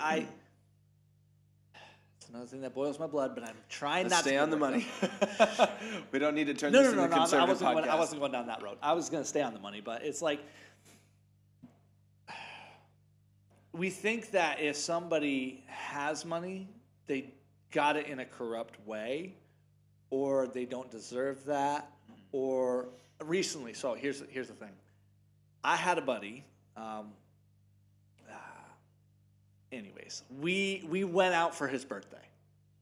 it's another thing that boils my blood, but I'm trying Let's not stay to on the money. We don't need to turn No, this into a conservative podcast. I wasn't going down that road. I was going to stay on the money, but it's like we think that if somebody has money, they got it in a corrupt way, or they don't deserve that, or recently. So here's the thing. I had a buddy. Anyways, we went out for his birthday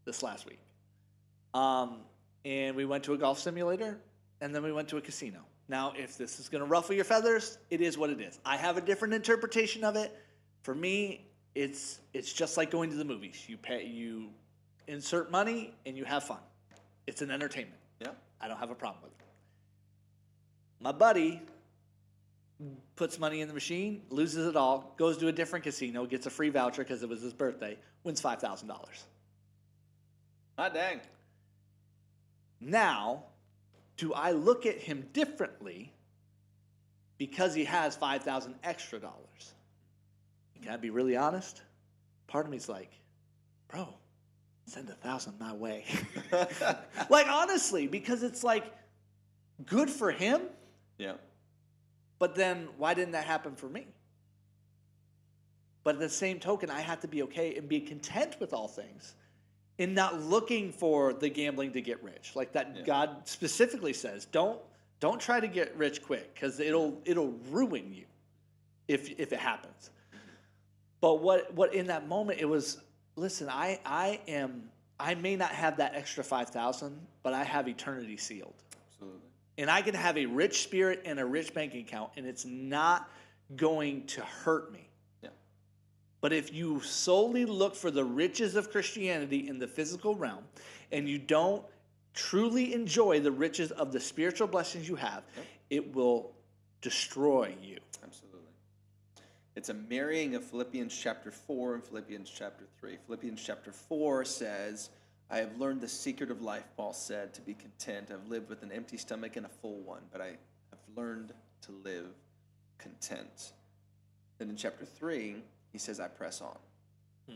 this last week, and we went to a golf simulator, and then we went to a casino. Now, if this is going to ruffle your feathers, it is what it is. I have a different interpretation of it. For me, it's just like going to the movies. You insert money and you have fun. It's an entertainment. Yeah. I don't have a problem with it. My buddy puts money in the machine, loses it all, goes to a different casino, gets a free voucher because it was his birthday, wins $5,000. Hot dang. Now, do I look at him differently because he has $5,000 extra dollars? Can I be really honest? Part of me's like, bro, send 1,000 my way. Like, honestly, because it's like good for him. Yeah. But then why didn't that happen for me? But at the same token, I have to be okay and be content with all things and not looking for the gambling to get rich. Like that, yeah. God specifically says, don't try to get rich quick because it'll ruin you if it happens. But what in that moment it was, listen, I may not have that extra 5,000, but I have eternity sealed. Absolutely. And I can have a rich spirit and a rich bank account, and it's not going to hurt me. Yeah. But if you solely look for the riches of Christianity in the physical realm, and you don't truly enjoy the riches of the spiritual blessings you have, it will destroy you. Absolutely. It's a marrying of Philippians chapter 4 and Philippians chapter 3. Philippians chapter 4 says, I have learned the secret of life, Paul said, to be content. I've lived with an empty stomach and a full one, but I have learned to live content. Then in chapter 3, he says, I press on.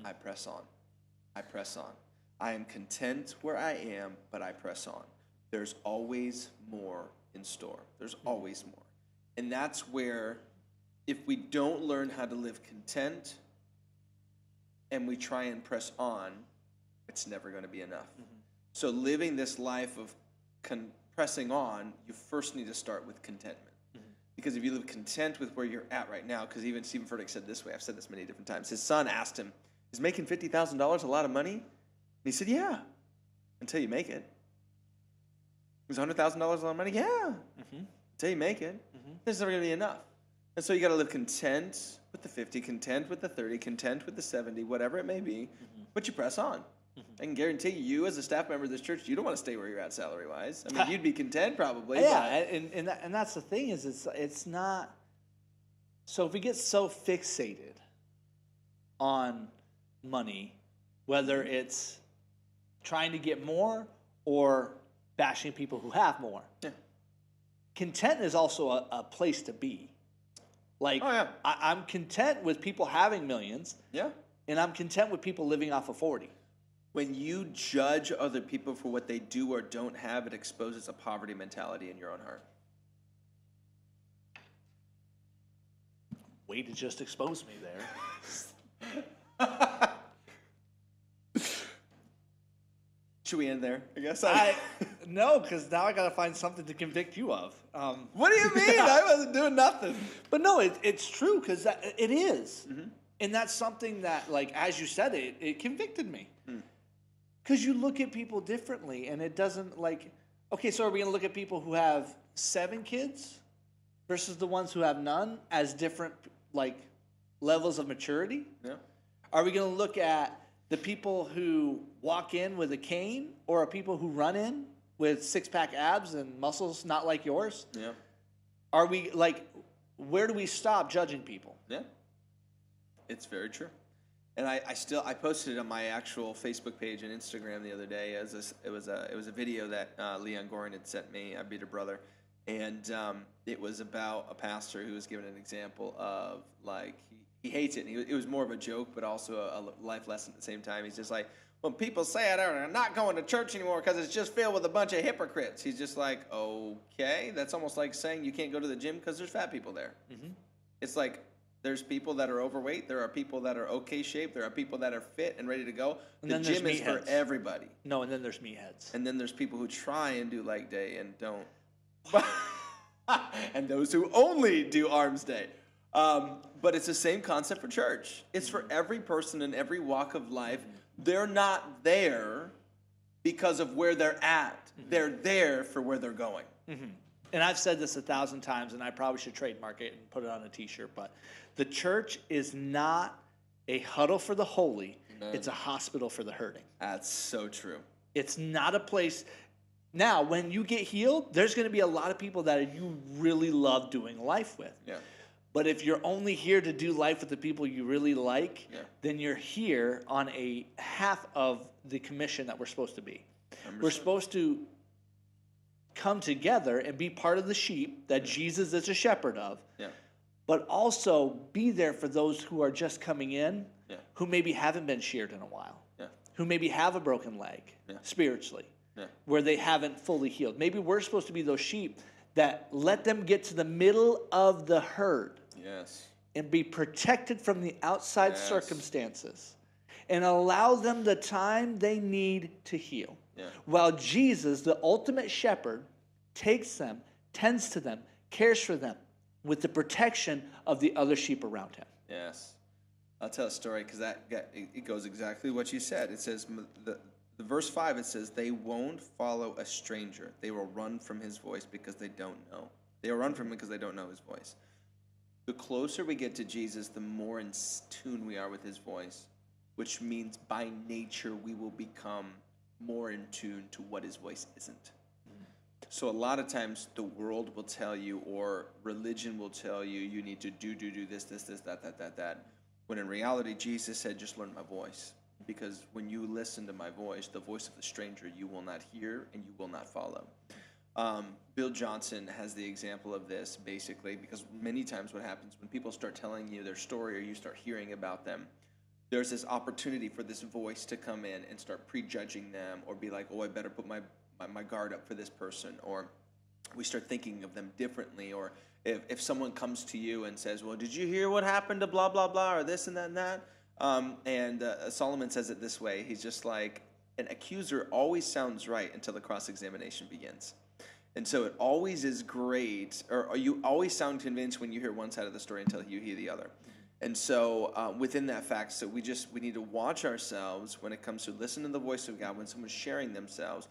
I press on. I press on. I am content where I am, but I press on. There's always more in store. There's always more. And that's where, if we don't learn how to live content and we try and press on, it's never going to be enough. So living this life of pressing on, you first need to start with contentment. Because if you live content with where you're at right now, because even Stephen Furtick said this way, I've said this many different times, his son asked him, is making $50,000 a lot of money? And he said, yeah, until you make it. Is $100,000 a lot of money? Yeah, until you make it. There's never going to be enough. And so you got to live content with the 50, content with the 30, content with the 70, whatever it may be, but you press on. I can guarantee you, as a staff member of this church, you don't want to stay where you're at salary-wise. I mean, you'd be content probably. Yeah, and that's the thing is it's not. So if we get so fixated on money, whether it's trying to get more or bashing people who have more, content is also a place to be. Like, I'm content with people having millions. Yeah. And I'm content with people living off of 40. When you judge other people for what they do or don't have, it exposes a poverty mentality in your own heart. Way to just expose me there. Should we end there? I guess no, because now I got to find something to convict you of. What do you mean? I wasn't doing nothing. But no, it's true because it is. And that's something that, like, as you said, it convicted me. Because you look at people differently, and it doesn't, like, okay, so are we going to look at people who have 7 kids versus the ones who have none as different, like, levels of maturity? Yeah. Are we going to look at the people who walk in with a cane or are people who run in with 6-pack abs and muscles not like yours? Yeah. Are we, like, where do we stop judging people? Yeah. It's very true. And I posted it on my actual Facebook page and Instagram the other day. It was a video that Leon Gorin had sent me. I beat a brother, and it was about a pastor who was giving an example of, like, he hates it. And it was more of a joke, but also a life lesson at the same time. He's just like, when people say I'm not going to church anymore because it's just filled with a bunch of hypocrites. He's just like, okay, that's almost like saying you can't go to the gym because there's fat people there. It's like, there's people that are overweight. There are people that are okay shaped. There are people that are fit and ready to go. The gym is for everybody. No, and then there's meatheads. And then there's people who try and do leg day and don't. And those who only do arms day. But it's the same concept for church. It's for every person in every walk of life. They're not there because of where they're at. They're there for where they're going. And I've said this 1,000 times, and I probably should trademark it and put it on a T-shirt, but the church is not a huddle for the holy. It's a hospital for the hurting. That's so true. It's not a place. Now, when you get healed, there's going to be a lot of people that you really love doing life with. Yeah. But if you're only here to do life with the people you really like, then you're here on a half of the commission that we're supposed to be. We're supposed to come together and be part of the sheep that Jesus is a shepherd of, but also be there for those who are just coming in, who maybe haven't been sheared in a while, who maybe have a broken leg spiritually, where they haven't fully healed. Maybe we're supposed to be those sheep that let them get to the middle of the herd and be protected from the outside circumstances and allow them the time they need to heal. While Jesus, the ultimate shepherd, takes them, tends to them, cares for them with the protection of the other sheep around him. Yes. I'll tell a story because it goes exactly what you said. It says the verse 5. It says they won't follow a stranger. They will run from his voice because they don't know. They will run from him because they don't know his voice. The closer we get to Jesus, the more in tune we are with his voice, which means by nature we will become more in tune to what his voice isn't. So a lot of times the world will tell you, or religion will tell you, you need to do this, that. When in reality, Jesus said, just learn my voice. Because when you listen to my voice, the voice of the stranger, you will not hear and you will not follow. Bill Johnson has the example of this, basically, because many times what happens when people start telling you their story or you start hearing about them, there's this opportunity for this voice to come in and start prejudging them or be like, oh, I better put my guard up for this person, or we start thinking of them differently, or if someone comes to you and says, well, did you hear what happened to blah, blah, blah, or this and that and that? Solomon says it this way. He's just like, an accuser always sounds right until the cross-examination begins. And so it always is great, or you always sound convinced when you hear one side of the story until you hear the other. And so within that fact, so we need to watch ourselves when it comes to listen to the voice of God. When someone's sharing themselves,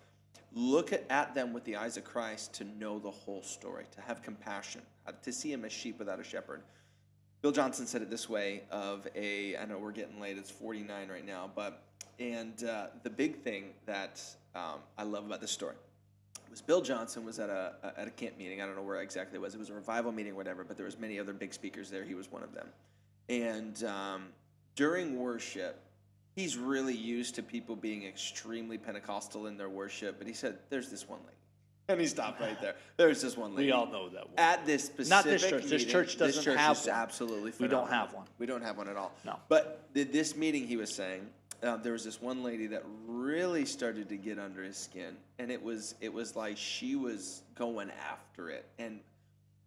look at them with the eyes of Christ to know the whole story, to have compassion, to see him as sheep without a shepherd. Bill Johnson said it this way I know we're getting late, it's 49 right now, the big thing that I love about this story was Bill Johnson was at a camp meeting. I don't know where exactly it was. It was a revival meeting or whatever, but there was many other big speakers there. He was one of them. And during worship, he's really used to people being extremely Pentecostal in their worship, but he said, there's this one lady. And he stopped right there. There's this one lady. We all know that one. At this specific Not this church. meeting, This church doesn't have one. Absolutely phenomenal. We don't have one. We don't have one at all. No. But this meeting, he was saying, there was this one lady that really started to get under his skin, and it was like she was going after it. And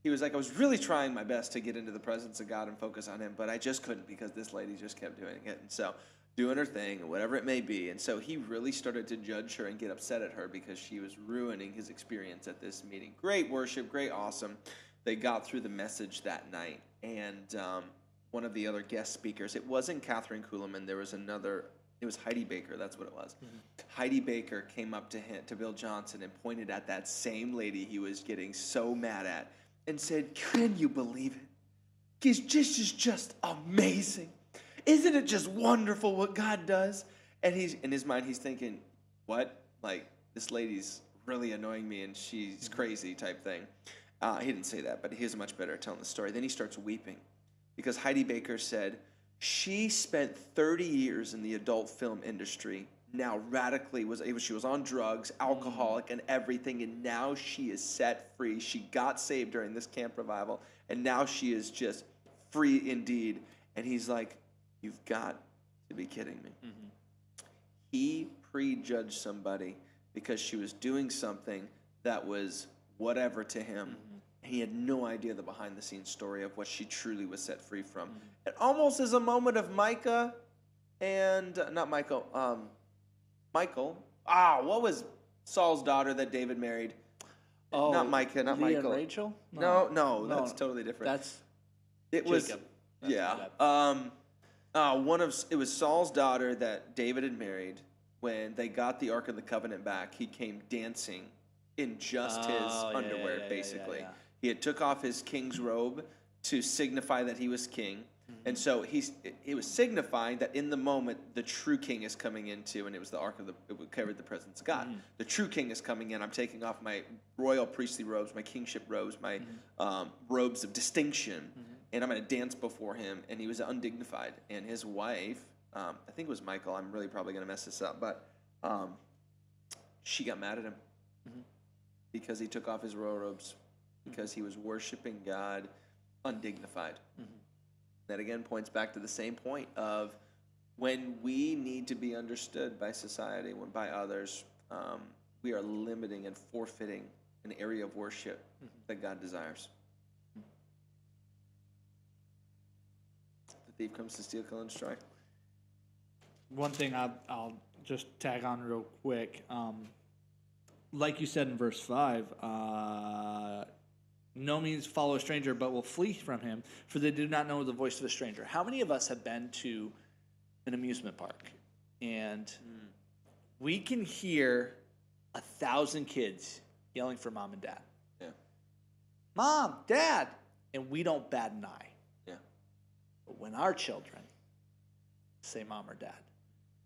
he was like, I was really trying my best to get into the presence of God and focus on him, but I just couldn't because this lady just kept doing it. And so doing her thing, whatever it may be. And so he really started to judge her and get upset at her because she was ruining his experience at this meeting. Great worship, great, awesome. They got through the message that night. And one of the other guest speakers, it wasn't Catherine Kuhlman, there was another, it was Heidi Baker, that's what it was. Mm-hmm. Heidi Baker came up to Bill Johnson and pointed at that same lady he was getting so mad at and said, can you believe it? This is just amazing. Isn't it just wonderful what God does? And he's in his mind, he's thinking, what? Like, this lady's really annoying me and she's crazy type thing. He didn't say that, but he was much better at telling the story. Then he starts weeping because Heidi Baker said she spent 30 years in the adult film industry. Now radically she was on drugs, alcoholic, and everything, and now she is set free. She got saved during this camp revival, and now she is just free indeed. And he's like, you've got to be kidding me. Mm-hmm. He prejudged somebody because she was doing something that was whatever to him. Mm-hmm. He had no idea the behind-the-scenes story of what she truly was set free from. Mm-hmm. It almost is a moment of Micah and, not Michael, Michael. What was Saul's daughter that David married? Oh, not Micah, not Leah Michael. And Rachel? No, that's totally different. It was Jacob. Yeah. It was Saul's daughter that David had married. When they got the Ark of the Covenant back, he came dancing in just his underwear, basically. Yeah. He had took off his king's robe to signify that he was king. Mm-hmm. And so he was signifying that in the moment, the true king is coming into, and it was the Ark of it carried the presence of God. Mm-hmm. The true king is coming in. I'm taking off my royal priestly robes, my kingship robes, my robes of distinction. Mm-hmm. And I'm going to dance before him. And he was undignified. And his wife, I think it was Michael, I'm really probably going to mess this up, but she got mad at him because he took off his royal robes, because he was worshiping God undignified. Mm-hmm. That again points back to the same point of when we need to be understood by society, by others, we are limiting and forfeiting an area of worship that God desires. Thief comes to steal, kill, and destroy. One thing I'll just tag on real quick. Like you said in verse 5, no means follow a stranger, but will flee from him, for they do not know the voice of a stranger. How many of us have been to an amusement park and we can hear 1,000 kids yelling for mom and dad? Yeah. Mom, dad, and we don't bat an eye. Yeah. But when our children say mom or dad,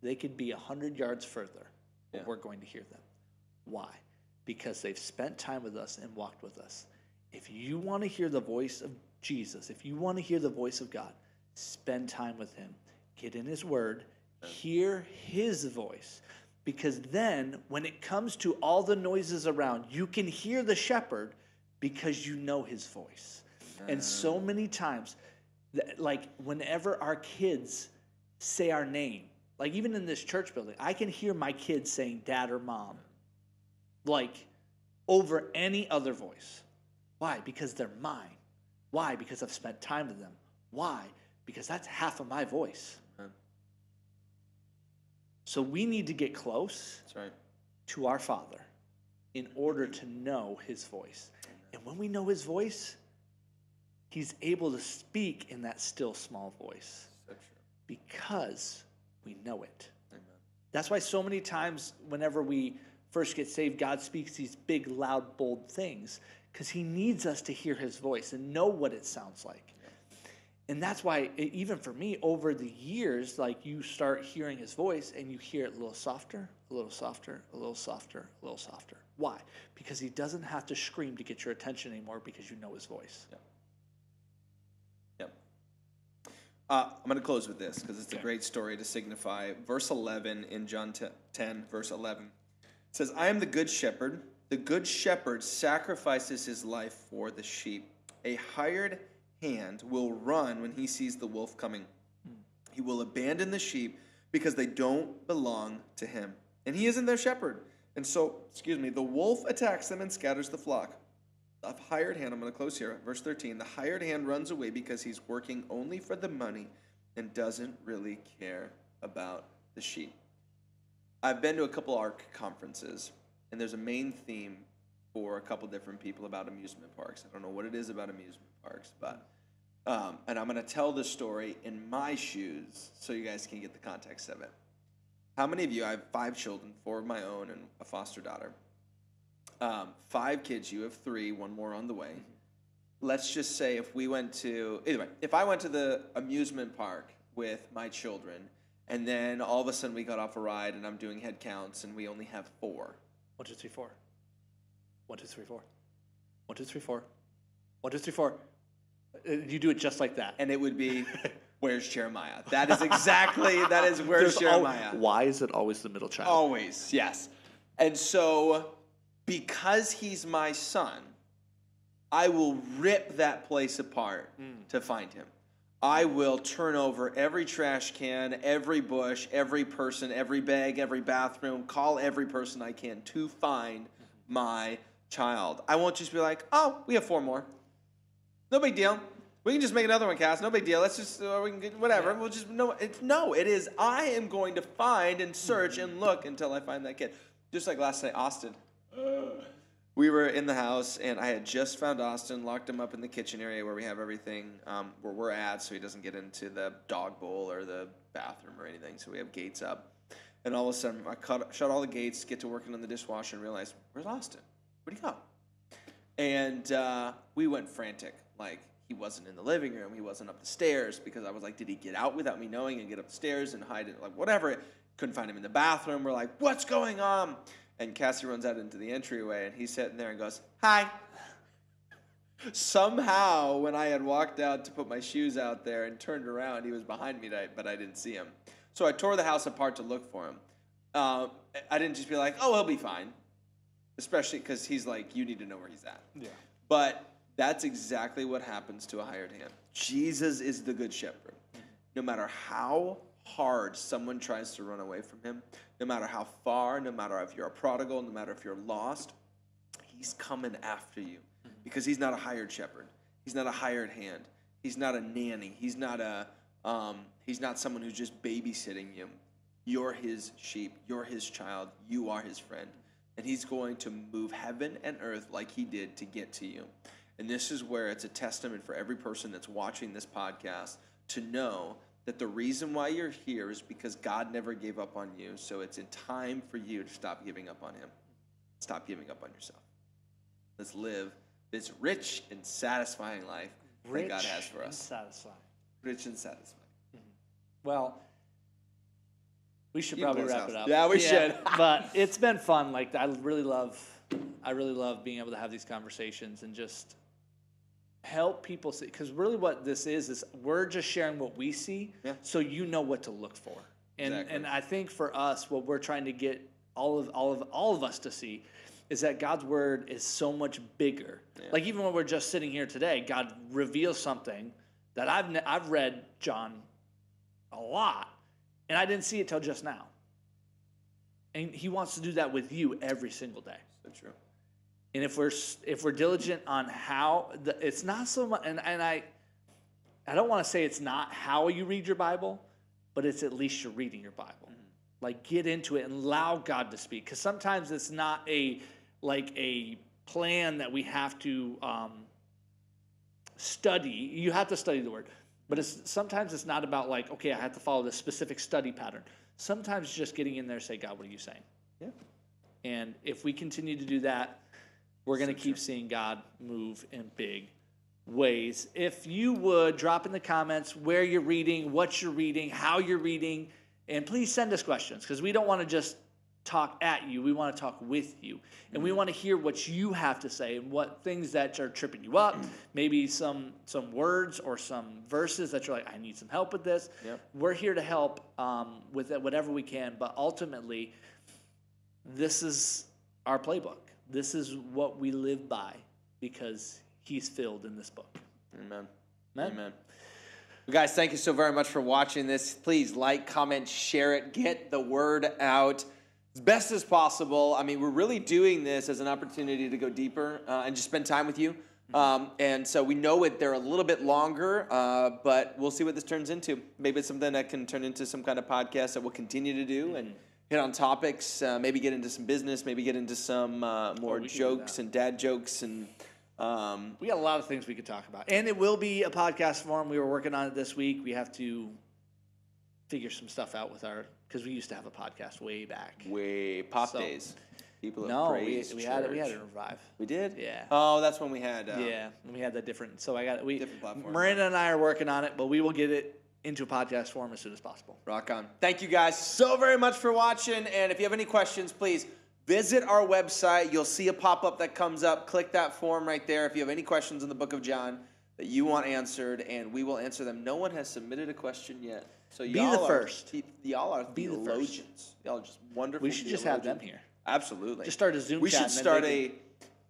they could be 100 yards further, but we're going to hear them. Why? Because they've spent time with us and walked with us. If you want to hear the voice of Jesus, if you want to hear the voice of God, spend time with him. Get in his word. Hear his voice. Because then, when it comes to all the noises around, you can hear the shepherd because you know his voice. And so many times, like whenever our kids say our name, like even in this church building, I can hear my kids saying dad or mom, like over any other voice. Why? Because they're mine. Why? Because I've spent time with them. Why? Because that's half of my voice. So we need to get close to our Father in order to know his voice. And when we know his voice, he's able to speak in that still small voice. So true. Because we know it. Amen. That's why so many times whenever we first get saved, God speaks these big, loud, bold things because he needs us to hear his voice and know what it sounds like. And that's why, even for me, over the years, like you start hearing his voice and you hear it a little softer, a little softer, a little softer, a little softer. Why? Because he doesn't have to scream to get your attention anymore because you know his voice. Yep. I'm going to close with this because it's a great story to signify. Verse 11 in John 10, verse 11. It says, I am the good shepherd. The good shepherd sacrifices his life for the sheep. A hired hand will run when he sees the wolf coming. He will abandon the sheep because they don't belong to him. And he isn't their shepherd. And so, the wolf attacks them and scatters the flock. The hired hand, I'm going to close here, verse 13. The hired hand runs away because he's working only for the money and doesn't really care about the sheep. I've been to a couple ARC conferences, and there's a main theme for a couple different people about amusement parks. I don't know what it is about amusement parks, but and I'm going to tell the story in my shoes so you guys can get the context of it. How many of you, I have 5 children, 4 of my own and a foster daughter. 5 kids, you have 3, 1 more on the way. Let's just say if I went to the amusement park with my children, and then all of a sudden we got off a ride and I'm doing head counts and we only have 4. 1, 2, 3, 4. 1, 2, 3, 4. 1, 2, 3, 4. 1, 2, 3, 4. You do it just like that. And it would be, where's Jeremiah? That is where's Jeremiah. Why is it always the middle child? Always, yes. And so, because he's my son, I will rip that place apart to find him. I will turn over every trash can, every bush, every person, every bag, every bathroom, call every person I can to find my child. I won't just be like, oh, we have 4 more. No big deal. We can just make another one, Cass. No big deal. Let's just, we can get whatever. Yeah. We'll just, it is, I am going to find and search and look until I find that kid. Just like last night, Austin. We were in the house, and I had just found Austin, locked him up in the kitchen area where we have everything, where we're at, so he doesn't get into the dog bowl or the bathroom or anything, so we have gates up. And all of a sudden, I shut all the gates, get to working on the dishwasher, and realize, where's Austin? Where'd he go? And we went frantic. Like, he wasn't in the living room, he wasn't up the stairs, because I was like, did he get out without me knowing and get upstairs and hide it? Like, whatever. Couldn't find him in the bathroom. We're like, what's going on? And Cassie runs out into the entryway, and he's sitting there and goes, hi. Somehow, when I had walked out to put my shoes out there and turned around, he was behind me, but I didn't see him. So I tore the house apart to look for him. I didn't just be like, oh, he'll be fine. Especially because he's like, you need to know where he's at. Yeah. But that's exactly what happens to a hired hand. Jesus is the good shepherd. No matter how hard someone tries to run away from him, no matter how far, no matter if you're a prodigal, no matter if you're lost, he's coming after you because he's not a hired shepherd. He's not a hired hand. He's not a nanny. He's not someone who's just babysitting you. You're his sheep. You're his child. You are his friend. And he's going to move heaven and earth like he did to get to you. And this is where it's a testament for every person that's watching this podcast to know that the reason why you're here is because God never gave up on you. So it's in time for you to stop giving up on him. Stop giving up on yourself. Let's live this rich and satisfying life that God has for us. Satisfying. Rich and satisfying. Well, we should You can probably close wrap house. it up. Yeah, we should. But it's been fun. Like, I really love being able to have these conversations and just help people see. Because really, what this is we're just sharing what we see, so you know what to look for. And Exactly. and I think for us, what we're trying to get all of us to see is that God's word is so much bigger. Yeah. Like, even when we're just sitting here today, God reveals something that I've read John a lot, and I didn't see it till just now. And he wants to do that with you every single day. So true. And if we're diligent on how, it's not so much, and I don't want to say it's not how you read your Bible, but it's at least you're reading your Bible. Mm-hmm. Like, get into it and allow God to speak. Because sometimes it's not a plan that we have to study. You have to study the word. But sometimes it's not about like, okay, I have to follow this specific study pattern. Sometimes just getting in there and say, God, what are you saying? Yeah. And if we continue to do that, we're going to keep seeing God move in big ways. If you would drop in the comments where you're reading, what you're reading, how you're reading, and please send us questions, because we don't want to just talk at you. We want to talk with you. And we want to hear what you have to say and what things that are tripping you up, maybe some words or some verses that you're like, I need some help with this. Yep. We're here to help with it, whatever we can. But ultimately, this is our playbook. This is what we live by because he's filled in this book. Amen. Amen. Amen. Well, guys, thank you so very much for watching this. Please like, comment, share it, get the word out as best as possible. I mean, we're really doing this as an opportunity to go deeper and just spend time with you. And so we know they're a little bit longer, but we'll see what this turns into. Maybe it's something that can turn into some kind of podcast that we'll continue to do and hit on topics, maybe get into some business, maybe get into some more jokes and dad jokes. And we got a lot of things we could talk about. And it will be a podcast form. We were working on it this week. We have to figure some stuff out with because we used to have a podcast way back. Days. People have praised. We had it in Revive. We did? Yeah. Oh, that's when we had. We had that different. So different platform. Miranda and I are working on it, but we will get it into a podcast form as soon as possible. Rock on. Thank you guys so very much for watching. And if you have any questions, please visit our website. You'll see a pop-up that comes up. Click that form right there if you have any questions in the book of John that you want answered, and we will answer them. No one has submitted a question yet. So y'all the first. Y'all are theologians. Y'all are just wonderful. We should just have them here. Absolutely. Just start a Zoom chat. We should start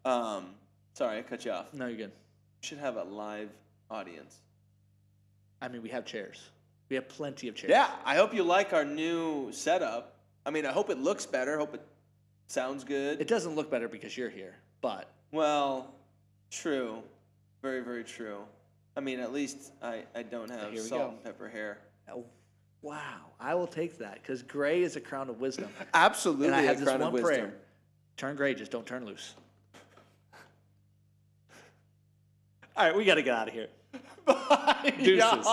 sorry, I cut you off. No, you're good. We should have a live audience. I mean, we have chairs. We have plenty of chairs. Yeah, I hope you like our new setup. I mean, I hope it looks better. I hope it sounds good. It doesn't look better because you're here, but. Well, true. Very, very true. I mean, at least I don't have salt and pepper hair. Oh, wow. I will take that because gray is a crown of wisdom. Absolutely, and I have a crown this of one wisdom. prayer. Turn gray, just don't turn loose. All right, we got to get out of here. Bye. Deuces.